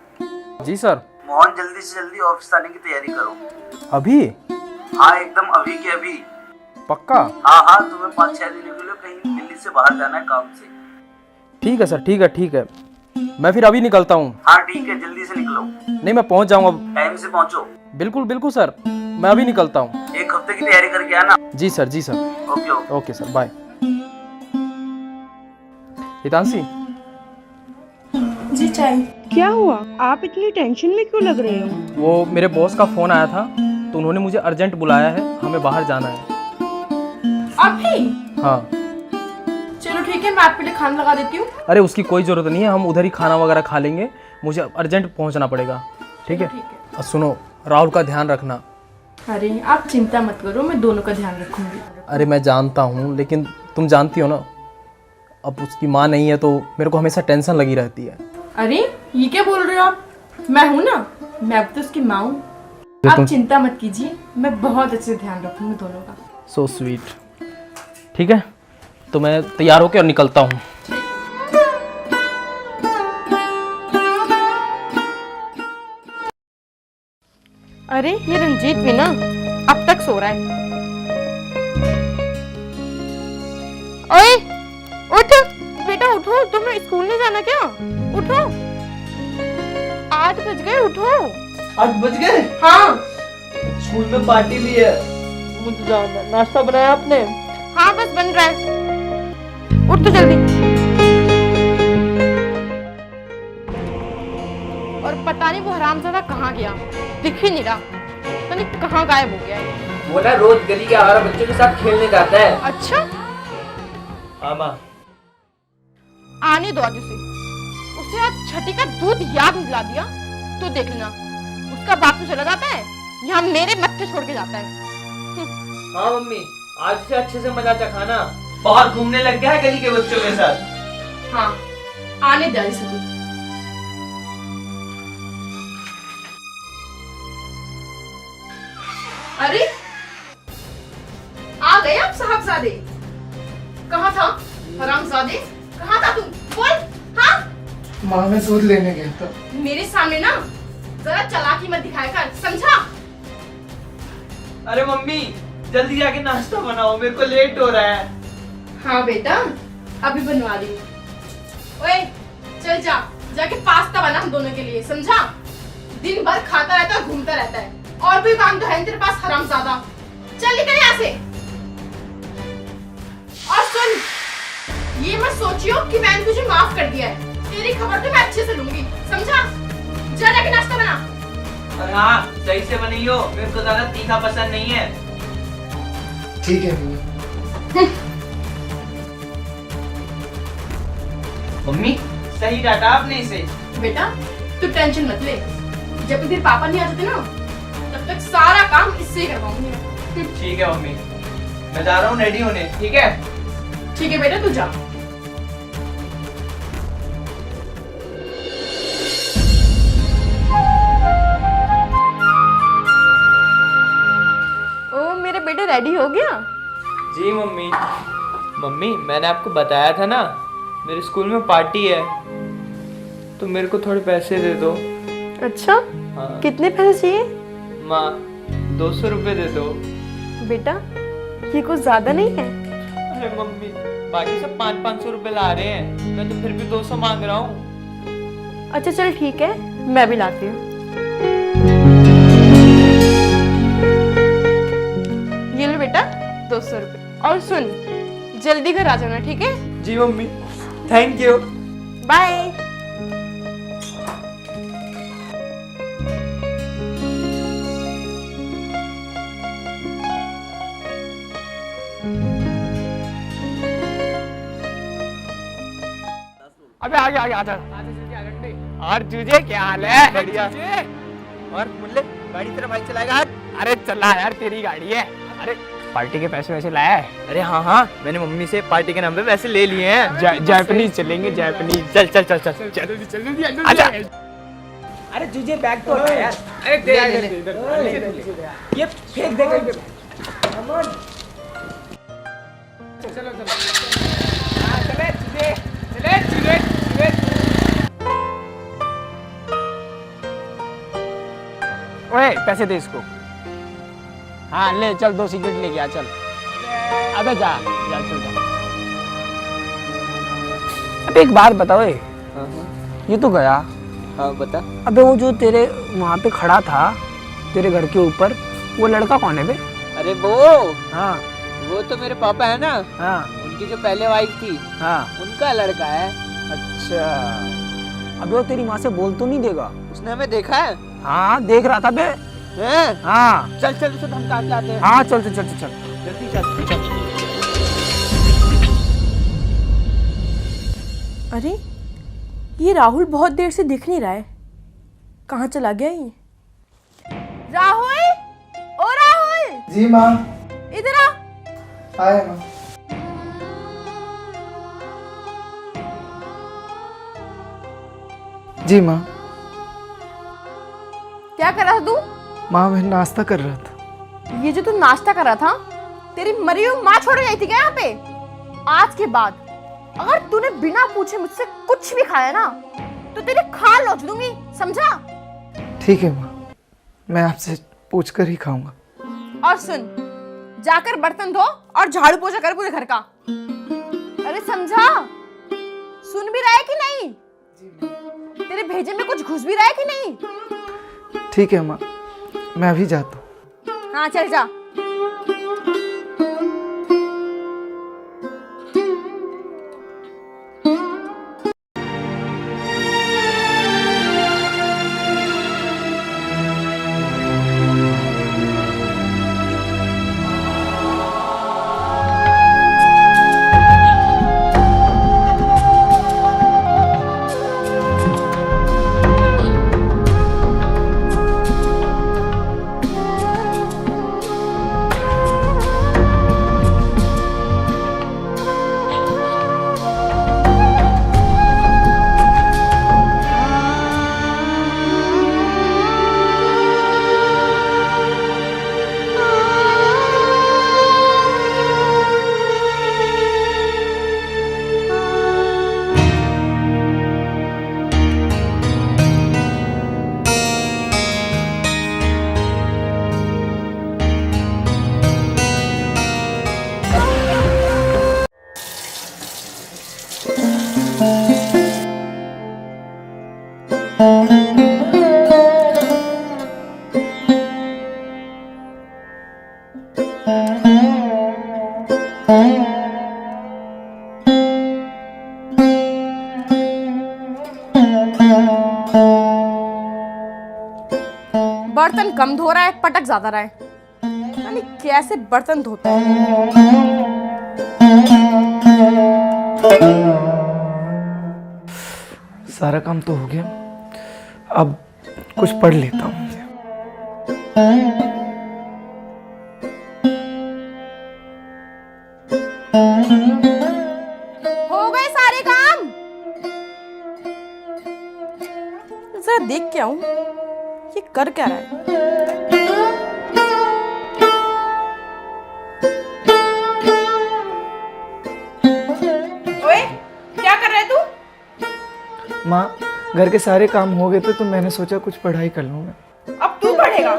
जी सर। मोहन जल्दी से जल्दी ऑफिस आने की तैयारी करो। अभी? हाँ एकदम अभी के अभी। पक्का? हाँ तुम्हें 5-6 दिनों के लिए कहीं दिल्ली से बाहर जाना है काम से। ठीक है सर, ठीक है। मैं फिर अभी निकलता हूँ। हाँ ठीक है, जल्दी से निकलो। नहीं, मैं पहुँच जाऊँगा। टाइम से पहुँचो। बिल्कुल सर, मैं अभी निकलता हूँ। एक हफ्ते की तैयारी करके आना। जी sir. Okay sir, bye. Hitanshi. जी चाहिए। क्या हुआ? आप इतनी टेंशन में क्यों लग रहे हो? वो मेरे बॉस का फोन आया था, तो उन्होंने मुझे अर्जेंट बुलाया है, हमें बाहर जाना है। अभी? हाँ। चलो ठीक है, मैं आपके लिए खाना लगा देती हूँ। अरे उसकी कोई ज़रूरत नहीं है, हम उधर ही खाना वगैरह खा लेंगे, मुझे अर्जेंट पहुंचना पड़ेगा। ठीक है? और सुनो, राहुल का ध्यान रखना। अरे आप चिंता मत करो, मैं दोनों का ध्यान रखूंगी। अरे मैं जानता हूँ, लेकिन तुम जानती हो ना, अब उसकी माँ नहीं है तो मेरे को हमेशा टेंशन लगी रहती है। अरे ये क्या बोल रहे हो आप? मैं हूँ ना, मैं अब तो उसकी माँ हूँ। आप चिंता मत कीजिए, मैं बहुत अच्छे से ध्यान रखूंगी दोनों का। So sweet. ठीक है, तो मैं तैयार होकर और निकलता हूँ। अरे ये रंजीत भी ना अब तक सो रहा है। ओए उठ बेटा, उठो, तुम्हें स्कूल नहीं जाना क्या? उठो, 8 बज गए, उठो। 8 बज गए? हाँ स्कूल में पार्टी भी है, मुझे जाना। नाश्ता बनाया आपने? हाँ बस बन रहा है, उठ तो जल्दी। और पता नहीं वो हरामजादा कहाँ गया, दिख ही नहीं रहा, पता नहीं कहाँ गायब हो गया है। वो ना रोज गली के आवारा बच्चों के साथ खेलने जाता है। अच्छा, हाँ माँ। आने दो आज उसे आज छठी का दूध याद दिला दिया तो देख लेना, उसका बाप तो चला जाता है, यहाँ मेरे मत्थे छोड़ के जाता है। हाँ मम्मी, आज से अच्छे से मजा चखाना। बाहर घूमने लग गया है गली के बच्चों के साथ। हाँ आने दे इसे तू। अरे आ गए आप साहबजादे, कहाँ था हरामजादे, कहाँ था तू? बोल। हाँ माँ मैं दूध लेने गया था। मेरे सामने ना जरा चालाकी मत दिखाया कर, समझा? अरे मम्मी जल्दी जाके नाश्ता बनाओ, मेरे को लेट हो रहा है। हाँ बेटा अभी बनवा रही हूँ। ओए चल जा, जाके पास्ता बना हम दोनों के लिए, समझा? दिन भर खाता रहता है, घूमता रहता है, और कोई काम तो है नहीं तेरे पास हरामजादा। चल निकल यहाँ से। और सुन, ये मत सोचियो कि मैंने तुझे माफ कर दिया है, तेरी खबर तो मैं अच्छे से लूंगी, समझा? जा जाके नाश्ता बना। और हाँ सही से बनाइयो, मेरे को ज्यादा तीखा पसंद नहीं है। ठीक है भैया। मम्मी सही डाटा आपने इसे। बेटा तू टेंशन मत ले, जब तक तेरे पापा नहीं आ जाते ना तब तक सारा काम इससे ही करवाऊंगी मैं। ठीक है मम्मी, मैं जा रहा हूँ रेडी होने। ठीक है? ठीक है बेटा तू जा। ओ मेरे बेटे रेडी हो गया? जी मम्मी। मम्मी मैंने आपको बताया था ना मेरे स्कूल में पार्टी है, तो मेरे को थोड़े पैसे दे दो। अच्छा हाँ। कितने पैसे चाहिए? माँ 200 रुपए दे दो। बेटा ये कुछ ज्यादा नहीं है? अरे मम्मी बाकी सब 500-500 रुपए ला रहे हैं, मैं तो फिर भी 200 मांग रहा हूँ। अच्छा चल ठीक है, मैं भी लाती हूँ। ये लो बेटा 200 रुपए, और सुन जल्दी घर आ जाना, ठीक है? जी मम्मी, थैंक यू। बाय। अबे आगे आगे आजा। और तुझे क्या हाल है? बढ़िया। और मुल्ले गाड़ी तेरा भाई चलाएगा? अरे चला यार, तेरी गाड़ी है। अरे पार्टी के पैसे वैसे लाया है? अरे हाँ हाँ, मैंने मम्मी से पार्टी के नाम पे पैसे ले लिए हैं। जापानीज चलेंगे, जापानीज। चल चल चल चल जल्दी आजा। अरे तुझे बैग तो है यार। अरे दे ये फेंक दे कहीं पे। चलो चलो। हाँ चले तुझे, चले तुझे। ओए पैसे दे इसको। हाँ ले चल, 2 सिगरेट लेके आ चल। अबे जा जा चल जा। अबे एक बात बताओ, ये तो गया। हाँ बता। अबे वो जो तेरे वहाँ पे खड़ा था तेरे घर के ऊपर, वो लड़का कौन है बे? अरे वो, हाँ वो तो मेरे पापा है ना, हाँ उनकी जो पहले वाइफ थी, हाँ। उनका लड़का है। अच्छा, अबे वो तेरी माँ से बोल तो नहीं देगा? उसने हमें देखा है। हाँ देख रहा था बे। हैं? हाँ चल चल उसे धमका के आते हैं। हाँ चल चल चल चल। जल्दी चल चल। अरे ये राहुल बहुत देर से दिख नहीं रहा है, कहाँ चला गया ये? राहुल, ओ राहुल। जी माँ। इधर आ। आया माँ। जी माँ। क्या कर रहा था तू? माँ मैं नाश्ता कर रहा था। ये जो तू नाश्ता कर रहा था, तेरी मरी हुई माँ छोड़ गई थी क्या यहाँ पे? आज के बाद अगर तूने बिना पूछे मुझसे कुछ भी खाया ना तो तेरी खाल नोच दूंगी, समझा? ठीक है माँ, मैं आपसे पूछ कर ही खाऊंगा। और सुन, जाकर बर्तन धो और झाड़ू पोछा कर पूरे घर का। अरे समझा? सुन भी रहा है कि नहीं? तेरे भेजे में कुछ घुस भी रहा है कि नहीं? ठीक है माँ, मैं अभी जाता हूँ। हाँ चल जा। बर्तन कम धो रहा है, पटक ज्यादा रहा है। यानी कैसे बर्तन धोता है। सारा काम तो हो गया, अब कुछ पढ़ लेता हूँ। हो गए सारे काम? जरा देख के आऊं ये कर क्या रहा है। ओए, क्या कर रहा है तू? माँ घर के सारे काम हो गए थे तो मैंने सोचा कुछ पढ़ाई कर लूँ मैं। अब तू पढ़ेगा?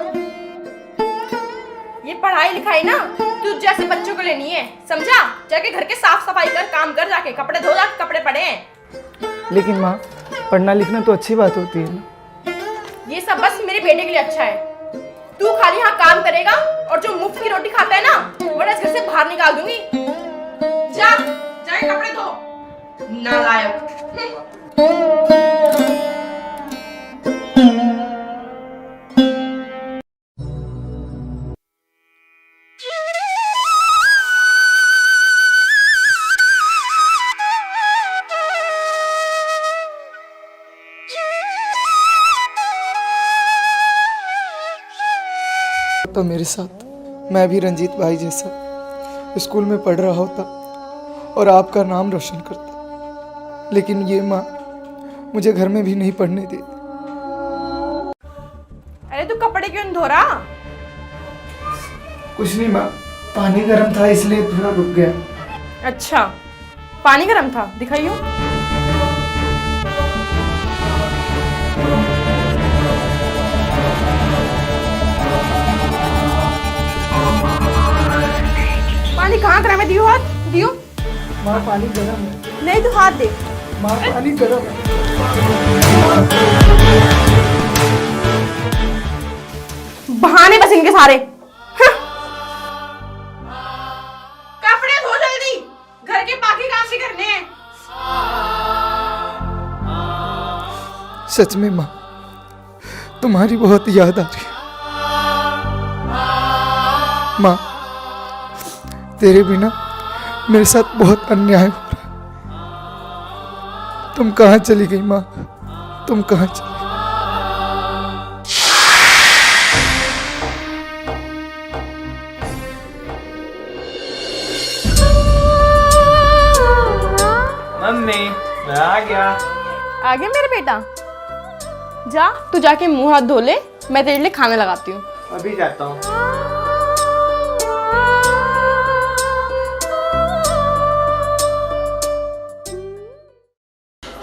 ये पढ़ाई लिखाई ना तू जैसे बच्चों को लेनी है, समझा? जाके घर के साफ सफाई कर, काम कर, जाके कपड़े धो, जाके कपड़े पड़े हैं। लेकिन माँ पढ़ना लिखना तो अच्छी बात होती है ना। ये सब बस मेरे बेटे के लिए अच्छा है। तू खाली यहाँ काम करेगा और जो मुफ्त की रोटी खाता है ना वो इस घर से बाहर निकाल दूंगी। जा, जाके कपड़े धो, नालायक। तो मेरे साथ मैं भी रंजीत भाई जैसा स्कूल में पढ़ रहा होता और आपका नाम रोशन करता, लेकिन ये माँ मुझे घर में भी नहीं पढ़ने देती। अरे तू कपड़े क्यों धो रहा? कुछ नहीं माँ, पानी गर्म था इसलिए थोड़ा रुक गया। अच्छा, पानी गर्म था, दिखाइयो। पानी कहाँ गर्म है? दियो हाथ, दियो। माँ पानी गर्म है। नहीं तू हाथ दे। माँ पानी गर्म है। बहाने बस इनके सारे। कपड़े धो जल्दी, घर के बाकी काम भी करने हैं। सच में माँ तुम्हारी बहुत याद आ रही है। माँ तेरे बिना मेरे साथ बहुत अन्याय हो रहा है। तुम कहाँ चली गई माँ? तुम कहाँ चली? मम्मी मैं आ गया। आ गया मेरा बेटा? जा तू जाके मुंह हाथ धो ले, मैं तेरे लिए खाना लगाती हूँ। अभी जाता हूँ।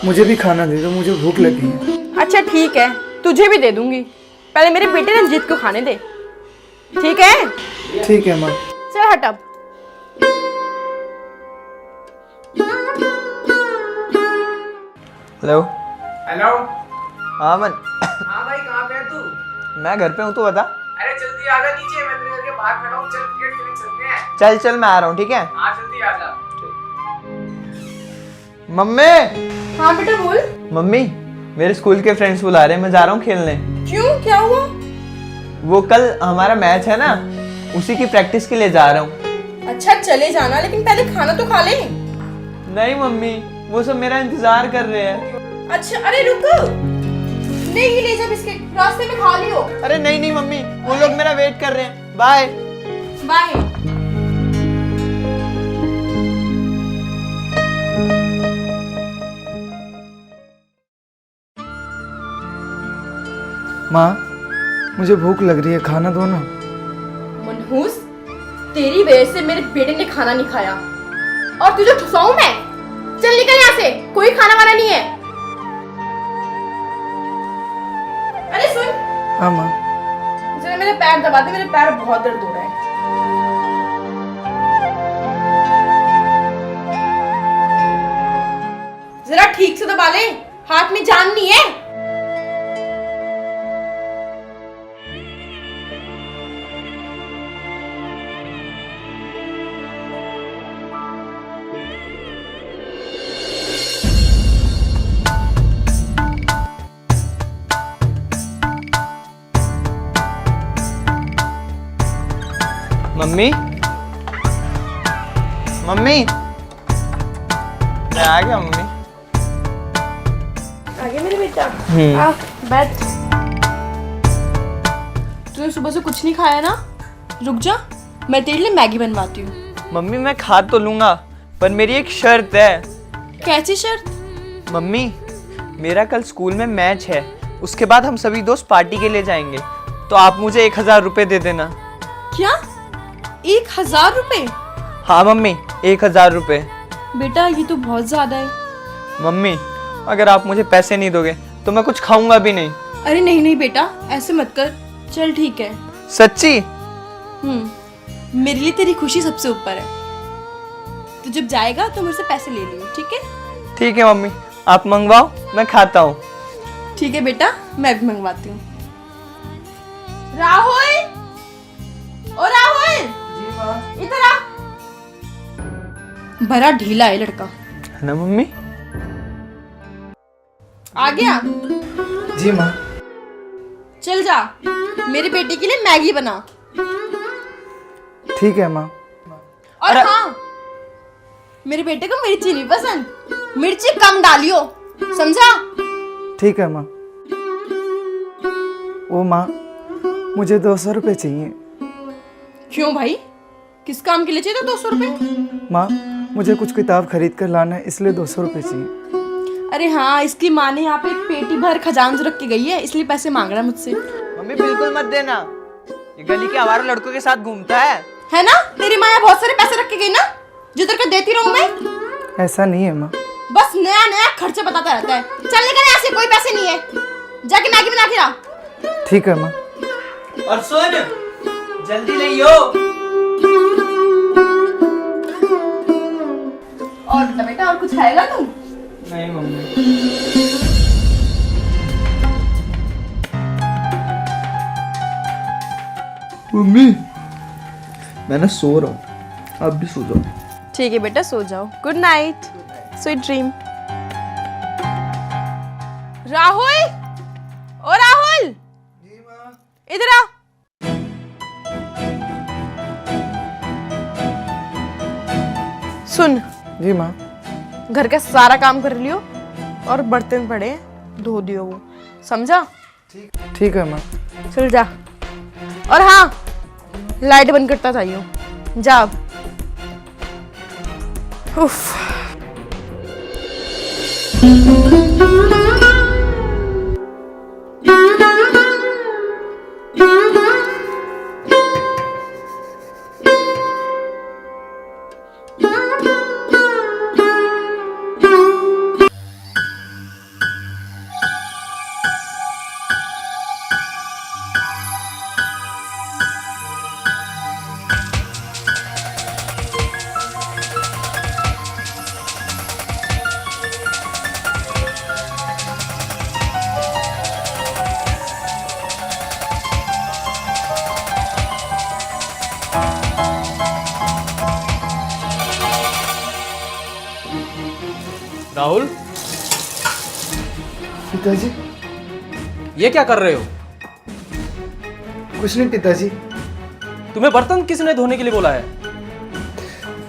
मुझे भी खाना दे दो, मुझे भूख लगी है। अच्छा ठीक है, तुझे भी दे दूंगी। पहले मेरे बेटे रंजीत को खाने दे, ठीक है? ठीक है माँ। चल हट अब। हेलो। हेलो। हाँ मन। हाँ भाई कहाँ पे है तू? मैं घर पे हूँ, तू बता। अरे जल्दी आ जा नीचे, मैं तेरे घर के बाहर खड़ा हूँ। चल क्रिकेट खेलने चलते हैं। चल चल मैं आ रहा हूँ, ठीक है? हाँ जल्दी आ जा। मम्मी। हाँ बेटा बोल। मम्मी मेरे स्कूल के फ्रेंड्स बुला रहे हैं, मैं जा रहा हूँ खेलने। क्यों, क्या हुआ? वो कल हमारा मैच है ना, उसी की प्रैक्टिस के लिए जा रहा हूँ। अच्छा चले जाना, लेकिन पहले खाना तो खा ले। नहीं मम्मी, वो सब मेरा इंतजार कर रहे हैं। अच्छा अरे रुक, नहीं ले जा बिस्किट, रास्ते में खा लियो। अरे नहीं नहीं मम्मी, वो लोग मेरा वेट कर रहे हैं। Bye bye. माँ मुझे भूख लग रही है, खाना दो ना। मनहूस, तेरी वजह से मेरे बेटे ने खाना नहीं खाया और तुझे ठुसाऊं मैं? चल निकल यहाँ से, कोई खाना वाना नहीं है। अरे सुन। हाँ माँ। जरा मेरे पैर दबा दे, मेरे पैर बहुत दर्द हो रहा है। जरा ठीक से दबा ले, हाथ में जान नहीं है। मम्मी। मम्मी मैं आ गया मम्मी। आ गया मेरे बेटा? आ बैठ। तूने सुबह से कुछ नहीं खाया ना? रुक जा, मैं तेरे लिए मैगी बनवाती हूँ। मम्मी मैं खा तो लूंगा, पर मेरी एक शर्त है। कैसी शर्त? मम्मी मेरा कल स्कूल में मैच है, उसके बाद हम सभी दोस्त पार्टी के लिए जाएंगे, तो आप मुझे 1000 रुपए दे देना। क्या 1000 रुपए? हाँ मम्मी 1000 रुपए। बेटा ये तो बहुत ज्यादा है। मम्मी अगर आप मुझे पैसे नहीं दोगे तो मैं कुछ खाऊंगा भी नहीं। अरे नहीं नहीं बेटा, ऐसे मत कर। चल ठीक है। सच्ची? मेरे लिए तेरी खुशी सबसे ऊपर है। तू जब जाएगा तो मुझसे पैसे ले लियो, ठीक है? ठीक है मम्मी, आप मंगवाओ मैं खाता हूँ। ठीक है बेटा, मैं भी मंगवाती हूँ। राहुल, ओ राहुल, जी माँ। इधर आ। बड़ा ढीला है लड़का। है ना मम्मी? आ गया? जी माँ। चल जा, मेरे बेटे के लिए मैगी बना। ठीक है माँ। और हाँ, मेरे बेटे को मिर्ची नहीं पसंद, मिर्ची कम डालियो, समझा? ठीक है माँ। ओ माँ मुझे 200 रुपये चाहिए। क्यों भाई, किस काम के लिए चाहिए 200 रुपए? माँ मुझे कुछ किताब खरीद कर लाना है, इसलिए 200 रुपये चाहिए। अरे हाँ, इसकी माँ ने यहाँ पे एक पेटी भर खजान रख के गई है, इसलिए पैसे मांग रहा है मुझसे। मम्मी बिल्कुल मत देना, ये गली के आवारा लड़कों के साथ घूमता है ना? तेरी माँ यहाँ बहुत सारे पैसे रख के गई ना, जो तेरे को देती रहूं मैं? ऐसा नहीं है माँ। बस नया नया खर्चा बताता रहता है। चल निकल यहाँ से, कोई पैसे नहीं है, जाके मैगी बना के ला। ठीक है माँ। और सुन, जल्दी लाइयो। और बता बेटा, और कुछ खाएगा तू? नहीं मम्मी। मम्मी मैं ना सो रहा हूँ, आप भी सो जाओ। ठीक है बेटा, सो जाओ। Good night, sweet dream. Rahul, ओ राहुल, जी माँ। इधर आ। सुन, जी माँ। घर का सारा काम कर लियो और बर्तन पड़े धो दियो वो, समझा? ठीक है माँ। चल जा। और हाँ, लाइट बंद करता जाइयो, जा अब। उफ। राहुल, पिताजी। ये क्या कर रहे हो? कुछ नहीं पिताजी। तुम्हें बर्तन किसने धोने के लिए बोला है?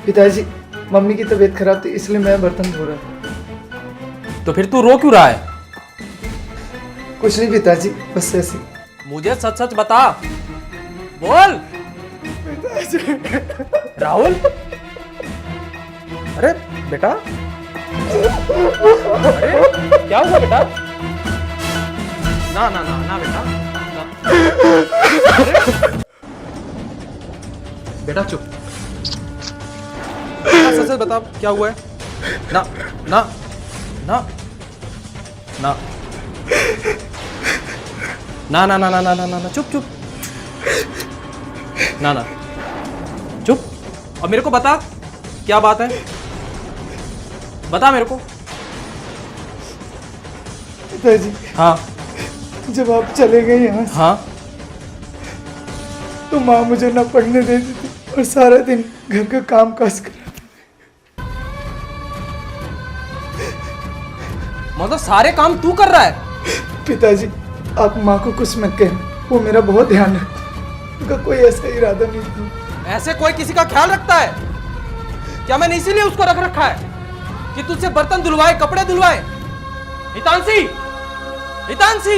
पिताजी, मम्मी की तबीयत खराब थी इसलिए मैं बर्तन धो रहा था। तो फिर तू रो क्यों रहा है? कुछ नहीं पिताजी, बस ऐसे। मुझे सच सच बता, बोल। राहुल, अरे बेटा, अरे क्या हुआ बेटा? ना ना ना ना बेटा, ना। बेटा चुप। सच सच बता, क्या हुआ है? ना ना ना ना ना ना ना ना ना ना ना, चुप चुप, ना ना चुप। और मेरे को बता, क्या बात है? बता मेरे को। पिताजी, हाँ, जब आप चले गए यहाँ से, हाँ, तो माँ मुझे ना पढ़ने देती थी और सारा दिन घर का काम काज कर। मतलब सारे काम तू कर रहा है? पिताजी, आप माँ को कुछ मत कहना, वो मेरा बहुत ध्यान रखती। उनका कोई ऐसा इरादा नहीं था। ऐसे कोई किसी का ख्याल रखता है क्या? मैंने इसीलिए उसको रख रखा है कि तुझसे बर्तन धुलवाए, कपड़े धुलवाए। हितांशी, हितांशी,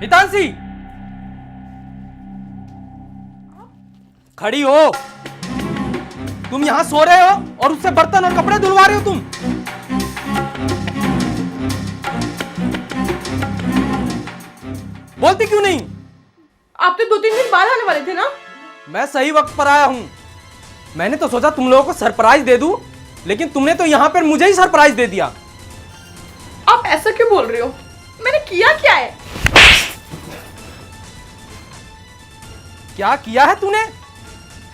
हितांशी, खड़ी हो। तुम यहां सो रहे हो और उससे बर्तन और कपड़े धुलवा रहे हो तुम। बोलती क्यों नहीं? आप तो 2-3 दिन बाद आने वाले थे ना? मैं सही वक्त पर आया हूं। मैंने तो सोचा तुम लोगों को सरप्राइज दे दूं, लेकिन तुमने तो यहां पर मुझे ही सरप्राइज दे दिया। आप ऐसा क्यों बोल रहे हो? मैंने किया क्या है? क्या किया है तूने?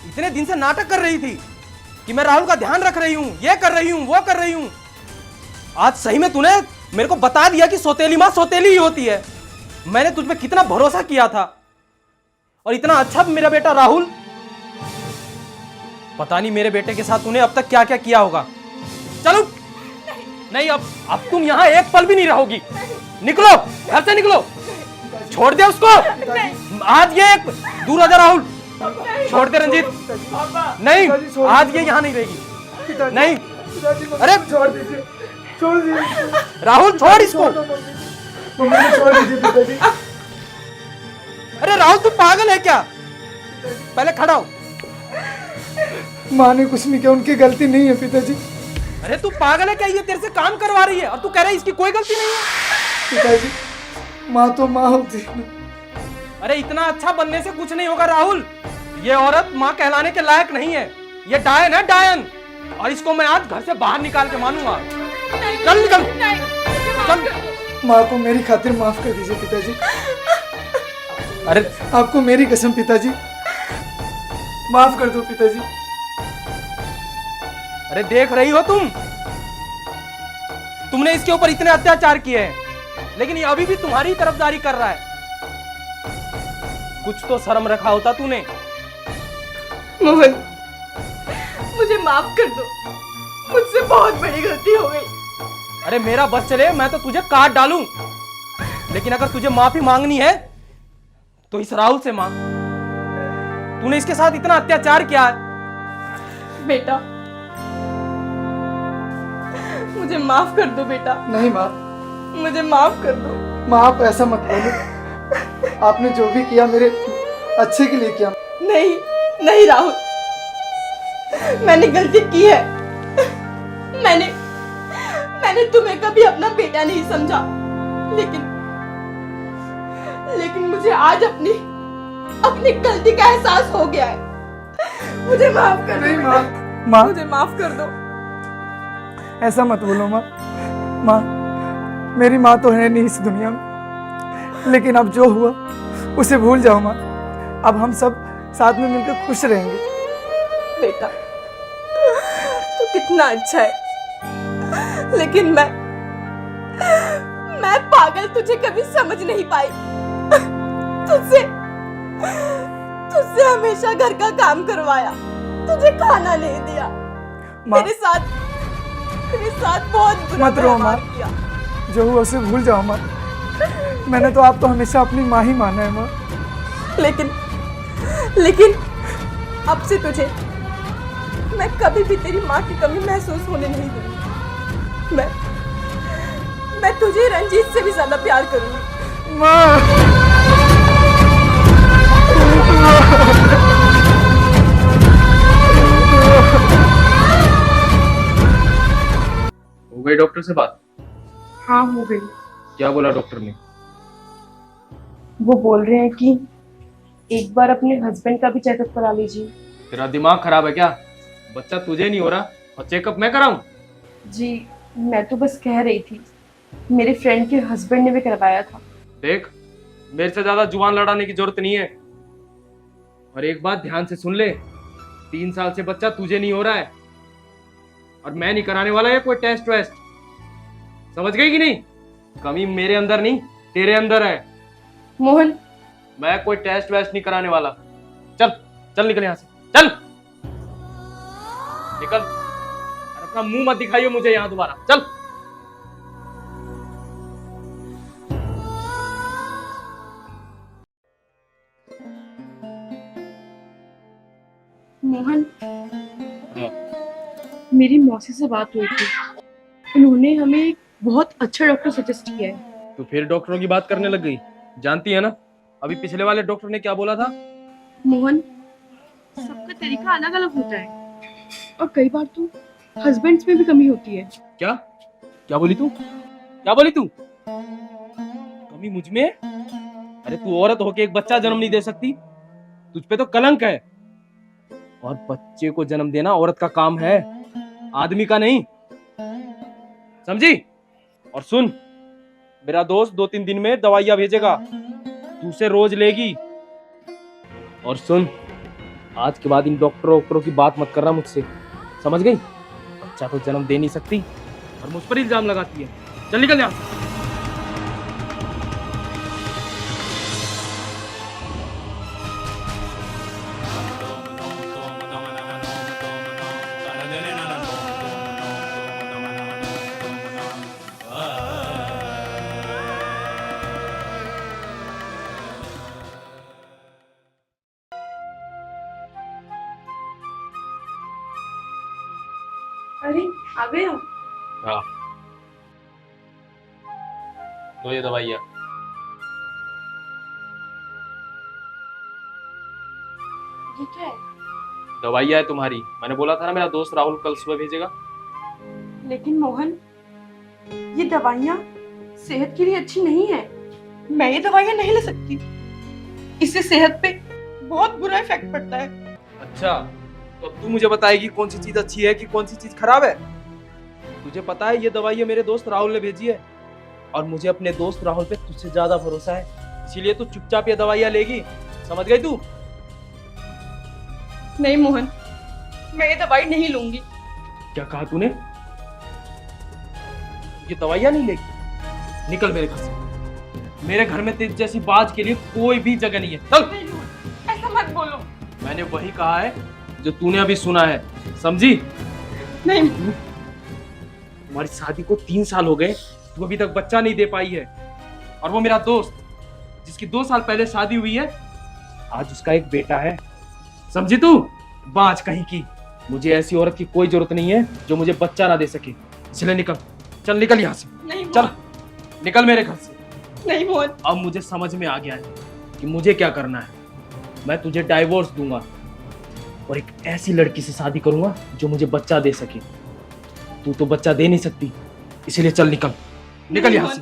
इतने दिन से नाटक कर रही थी कि मैं राहुल का ध्यान रख रही हूं, ये कर रही हूं, वो कर रही हूं। आज सही में तूने मेरे को बता दिया कि सौतेली मां सौतेली ही होती है। मैंने तुझ पे कितना भरोसा किया था, और इतना अच्छा मेरा बेटा राहुल। पता नहीं मेरे बेटे के साथ तूने अब तक क्या क्या किया होगा। चलो नहीं, अब तुम यहां एक पल भी नहीं रहोगी। निकलो, घर से निकलो, छोड़ दे उसको। आज ये दूर हो जा राहुल, छोड़ दे रंजीत। नहीं, आज ये यहाँ नहीं रहेगी। नहीं, अरे छोड़ दीजिए, छोड़ दीजिए राहुल, छोड़ इसको। मम्मी छोड़ दीजिए पिताजी। अरे राहुल, तू पागल है क्या? पहले खड़ा हो। माँ ने कुछ नहीं किया, उनकी गलती नहीं है पिताजी। अरे तू पागल है क्या? ये तेरे से काम करवा रही है और तू कह रहा है इसकी कोई गलती नहीं है। पिताजी, माँ तो माँ होती है ना। अरे इतना अच्छा बनने से कुछ नहीं होगा राहुल। ये औरत माँ कहलाने के लायक नहीं है। ये डायन है, डायन। और इसको मैं आज घर से बाहर निकाल के मानूंगा। चल निकल, चल। माँ को मेरी खातिर माफ कर दीजिए पिताजी। अरे आपको मेरी कसम पिताजी, माफ कर दो पिताजी। अरे देख रही हो तुमने इसके ऊपर इतने अत्याचार किए हैं, लेकिन ये अभी भी तुम्हारी तरफदारी कर रहा है। कुछ तो शर्म रखा होता तूने। मोहन, मुझे माफ कर दो, मुझसे बहुत बड़ी गलती हो गई। अरे मेरा बस चले, मैं तो तुझे काट डालूं, लेकिन अगर तुझे माफी मांगनी है तो इस राहुल से मांग। तूने इसके साथ इतना अत्याचार किया है। बेटा, मुझे माफ कर दो बेटा, नहीं माँ, मुझे माफ कर दो। माँ आप ऐसा मत बोलो। आपने जो भी किया मेरे अच्छे के लिए किया। नहीं नहीं राहुल, मैंने गलती की है। मैंने तुम्हें कभी अपना बेटा नहीं समझा, लेकिन मुझे आज अपनी गलती का एहसास हो गया है। मुझे माफ कर दो नहीं बेटा। माँ, मुझे माफ कर दो। ऐसा मत बोलो माँ। माँ, मेरी माँ तो है नहीं इस दुनिया में, लेकिन अब जो हुआ उसे भूल जाओ माँ। अब हम सब साथ में मिलकर खुश रहेंगे। बेटा तू कितना अच्छा है, लेकिन मैं पागल तुझे कभी समझ नहीं पाई। तुझसे हमेशा घर का काम करवाया, तुझे खाना नहीं दिया, मेरे साथ बहुत बुरा मत रो माँ, व्यवहार किया। जो हुआ उसे भूल जाओ माँ। मैंने तो आपको हमेशा अपनी माँ ही माना है माँ। लेकिन अब से तुझे मैं कभी भी तेरी माँ की कमी महसूस होने नहीं दूंगी। मैं तुझे रंजीत से भी ज्यादा प्यार करूंगी। हो गई डॉक्टर से बात? हाँ हो गई। क्या बोला डॉक्टर ने? वो बोल रहे हैं कि एक बार अपने हस्बैंड का भी चेकअप करा लीजिए। तेरा दिमाग खराब है क्या? बच्चा तुझे नहीं हो रहा और चेकअप मैं कराऊं? जी मैं तो बस कह रही थी, मेरे फ्रेंड के हस्बैंड ने भी करवाया था। देख, मेरे से ज्यादा जुबान लड़ाने की जरूरत नहीं है। और एक बात ध्यान से सुन ले, 3 साल से बच्चा तुझे नहीं हो रहा है और मैं नहीं कराने वाला है कोई टेस्ट वेस्ट। समझ गई कि नहीं? कमी मेरे अंदर नहीं, तेरे अंदर है। मोहन, मैं कोई टेस्ट वेस्ट नहीं कराने वाला। चल चल निकल यहाँ से, चल निकल। और अपना मुंह मत दिखाइयो मुझे यहाँ दोबारा। चल। मोहन, मेरी मौसी से बात हुई थी, उन्होंने हमें एक बहुत अच्छा डॉक्टर सजेस्ट किया है। तो फिर डॉक्टरों की बात करने लग गई। जानती है ना अभी पिछले वाले डॉक्टर ने क्या बोला था? मोहन, सबका तरीका अलग अलग होता है और कई बार तो हस्बैंड्स में भी कमी होती है। क्या क्या बोली तू? क्या बोली तू? कमी मुझ में? अरे तू औरत होके एक बच्चा जन्म नहीं दे सकती? तुझ पे तो कलंक है। और बच्चे को जन्म देना औरत का काम है, आदमी का नहीं। समझी? और सुन, मेरा दोस्त 2-3 दिन में दवाइयां भेजेगा, तू उसे रोज लेगी। और सुन, आज के बाद इन डॉक्टरों की बात मत करना मुझसे, समझ गई? बच्चा तो जन्म दे नहीं सकती और मुझ पर इल्जाम लगाती है। चल निकल यहाँ से। अरे आ गए आप? हाँ, लो ये दवाइयाँ। ये क्या है? दवाइयाँ है तुम्हारी। मैंने बोला था ना मेरा दोस्त राहुल कल सुबह भेजेगा। लेकिन मोहन, ये दवाइयाँ सेहत के लिए अच्छी नहीं है। मैं ये दवाइयाँ नहीं ले सकती, इससे सेहत पे बहुत बुरा इफेक्ट पड़ता है। अच्छा, तो अब तू मुझे बताएगी कौन सी चीज अच्छी है कि कौन सी चीज खराब है? तुझे पता है ये दवाइयाँ मेरे दोस्त राहुल ने भेजी है और मुझे अपने दोस्त राहुल पे तुझसे ज्यादा भरोसा है, इसीलिए तू चुपचाप ये दवाइयाँ लेगी। समझ गई तू? नहीं मोहन, मैं ये दवाई नहीं लूंगी। क्या कहा तूने? ये दवाइयाँ नहीं लेगी? निकल मेरे घर से। मेरे घर में तेरे जैसी बाज के लिए कोई भी जगह नहीं है। चल। ऐसा मत बोलो। मैंने वही कहा है जो तूने अभी सुना है, समझी? नहीं। तुम्हारी शादी को 3 साल हो गए, तू अभी तक बच्चा नहीं दे पाई है। और वो मेरा दोस्त जिसकी 2 साल पहले शादी हुई है, आज उसका एक बेटा है। समझी तू? बाज कहीं की। मुझे ऐसी औरत की कोई जरूरत नहीं है जो मुझे बच्चा ना दे सके, इसलिए निकल। चल निकल यहाँ से। नहीं चल निकल मेरे घर से। नहीं मोहन। अब मुझे समझ में आ गया है कि मुझे क्या करना है। मैं तुझे डाइवोर्स दूंगा और एक ऐसी लड़की से शादी करूंगा जो मुझे बच्चा दे सके। तू तो बच्चा दे नहीं सकती, इसीलिए चल निकल निकल यहाँ से।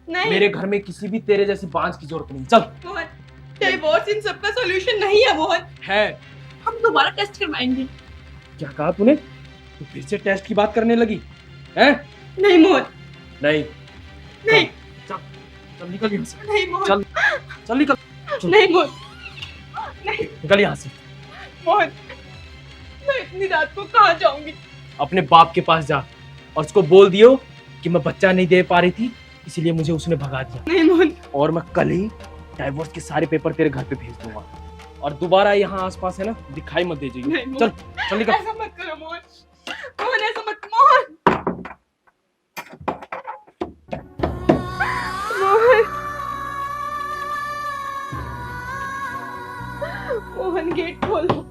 नहीं मेरे घर में किसी भी तेरे जैसी बांझ की जरूरत नहीं। चल। मोहन, डिवोर्स इन सब का सॉल्यूशन नहीं है मोहन। है। हम दोबारा टेस्ट करवाएंगे। क्या कहा तूने? तू फिर से टेस्ट की बात करने लगी है? नहीं मोहन। नहीं नहीं। चल चल निकल यहाँ से। नहीं मोहन। चल चल निकल। चल। नहीं मोहन। नहीं निकल यहाँ से। मोहन, मैं इतनी रात को कहाँ जाऊंगी? अपने बाप के पास जा और उसको बोल दियो कि मैं बच्चा नहीं दे पा रही थी, इसलिए मुझे उसने भगा दिया। नहीं मोहन। और मैं कल ही डाइवोर्स के सारे पेपर तेरे घर पे भेज दूंगा और दोबारा यहाँ आसपास है ना दिखाई मत दे जाइए। चल चल निकल। ऐसा मत करो मोहन। मोहन ऐसा मत। मोहन मोहन मोहन गेट खोलो।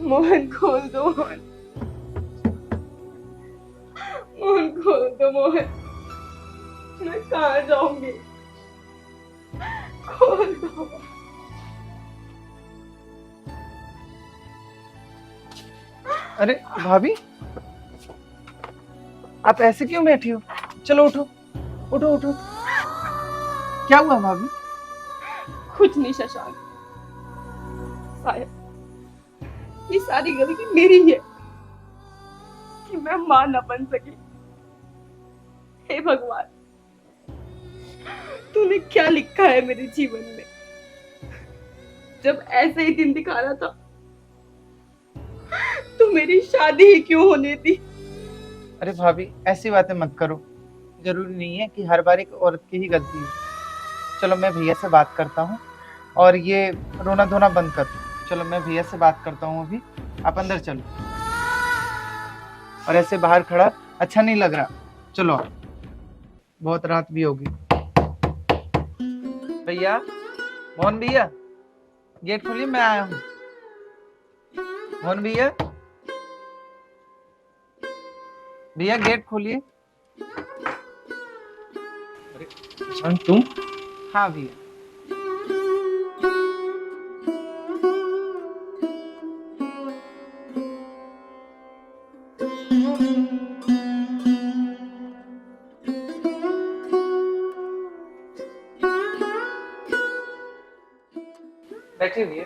मोहन खोल दो। मोहन मोहन खोल दो। मोहन मैं कहाँ जाऊंगी? खोल दो। अरे भाभी, आप ऐसे क्यों बैठी हो? चलो उठो उठो उठो। क्या हुआ भाभी? कुछ नहीं शशांक, शायद ये सारी गलती मेरी है कि मैं मां न बन सकी। हे भगवान, तूने क्या लिखा है मेरे जीवन में? जब ऐसे ही दिन दिखा रहा था तो मेरी शादी ही क्यों होने दी? अरे भाभी, ऐसी बातें मत करो। जरूरी नहीं है कि हर बार एक औरत की ही गलती है। चलो मैं भैया से बात करता हूँ और ये रोना धोना बंद कर दो। चलो मैं भैया से बात करता हूँ अभी। आप अंदर चलो। और ऐसे बाहर खड़ा अच्छा नहीं लग रहा। चलो, बहुत रात भी होगी। भैया, मोहन भैया, गेट खोलिए, मैं आया हूँ। मोहन भैया, भैया गेट खोलिए। तुम? हाँ भैया। बैठिए भैया।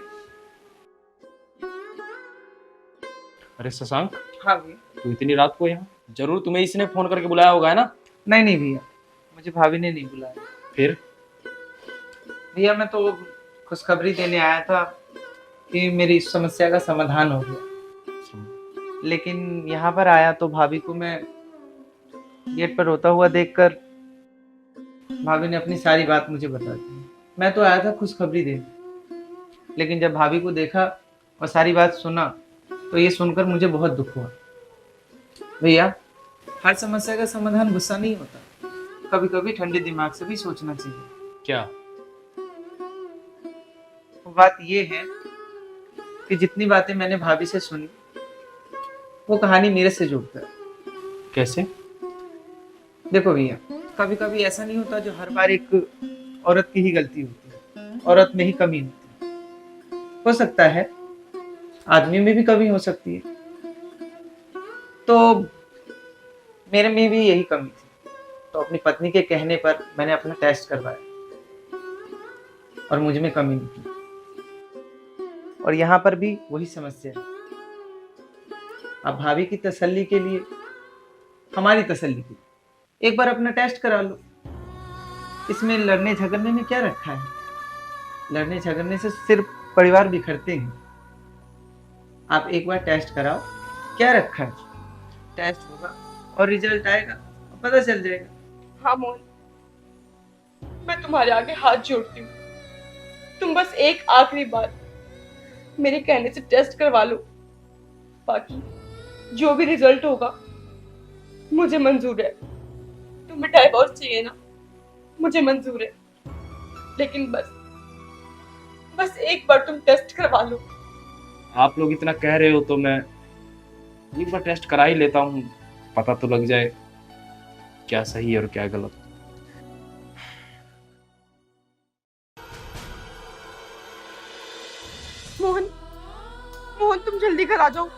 अरे शशांक, हाँ भैया। तू इतनी रात को यहाँ? जरूर तुम्हें इसने फोन करके बुलाया होगा है ना? नहीं नहीं भैया, मुझे भाभी ने नहीं बुलाया। फिर? भैया मैं तो खुशखबरी देने आया था कि मेरी इस समस्या का समाधान हो गया। लेकिन यहाँ पर आया तो भाभी को मैं गेट पर रोता हुआ देखकर भाभी ने अपनी सारी बात मुझे बता दी। मैं तो आया था खुशखबरी देने, लेकिन जब भाभी को देखा और सारी बात सुना तो ये सुनकर मुझे बहुत दुख हुआ। भैया, हर समस्या का समाधान गुस्सा नहीं होता, कभी कभी ठंडे दिमाग से भी सोचना चाहिए। क्या? बात ये है कि जितनी बातें मैंने भाभी से सुनी वो कहानी मेरे से जुड़ता है। कैसे? देखो भैया, कभी कभी ऐसा नहीं होता जो हर बार एक औरत की ही गलती होती है, औरत में ही कमी होती है। हो सकता है आदमी में भी कमी हो सकती है। तो मेरे में भी यही कमी थी, तो अपनी पत्नी के कहने पर मैंने अपना टेस्ट करवाया और मुझ में कमी निकली। और यहाँ पर भी वही समस्या है। अब भाभी की तसल्ली के लिए, हमारी तसल्ली के लिए एक बार अपना टेस्ट करा लो। इसमें लड़ने झगड़ने में क्या रखा है? लड़ने झगड़ने से सिर्फ परिवार बिखरते हैं। आप एक बार टेस्ट कराओ, क्या रखा है? टेस्ट होगा और रिजल्ट आएगा, पता चल जाएगा। हाँ मोहन, मैं तुम्हारे आगे हाथ जोड़ती हूँ। तुम बस एक आखिरी बार मेरे कहने से टेस्ट करवा लो, बाकी जो भी रिजल्ट होगा मुझे मंजूर है। तुम्हें डाइवोर्स चाहिए ना, मुझे मंजूर है, लेकिन बस एक बार तुम टेस्ट करवा लो। आप लोग इतना कह रहे हो तो मैं एक बार टेस्ट करा ही लेता हूँ, पता तो लग जाए क्या सही है और क्या गलत। मोहन तुम जल्दी घर आ जाओ,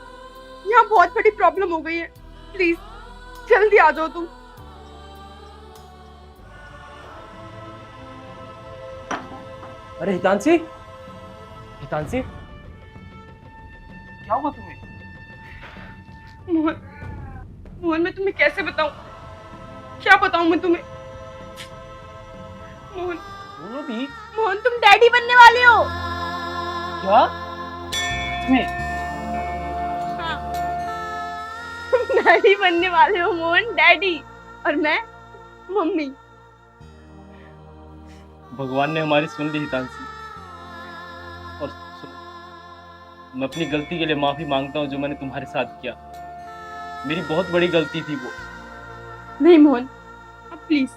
यहाँ बहुत बड़ी प्रॉब्लम हो गई है, प्लीज जल्दी आ जाओ तुम। अरे हितांशी, हितांशी क्या हुआ तुम्हें? मोहन मैं तुम्हें कैसे बताऊं, क्या बताऊं मैं तुम्हें? बोलो भी। मोहन तुम डैडी बनने वाले हो। क्या? तुम्हें तुम डैडी बनने वाले हो मोहन, डैडी, और मैं मम्मी। भगवान ने हमारी सुन ली हितांशी। और मैं अपनी गलती के लिए माफी मांगता हूँ जो मैंने तुम्हारे साथ किया। मेरी बहुत बड़ी गलती थी वो। नहीं मोहन, अब प्लीज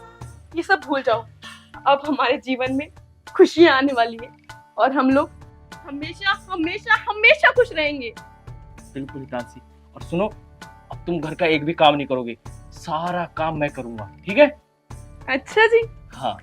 ये सब भूल जाओ। अब हमारे जीवन में खुशियां आने वाली है और हम लोग हमेशा हमेशा हमेशा खुश रहेंगे। बिल्कुल हितांशी। और सुनो, अब तुम घर का एक भी काम नहीं करोगे, सारा काम मैं करूंगा, ठीक है? अच्छा जी। हाँ।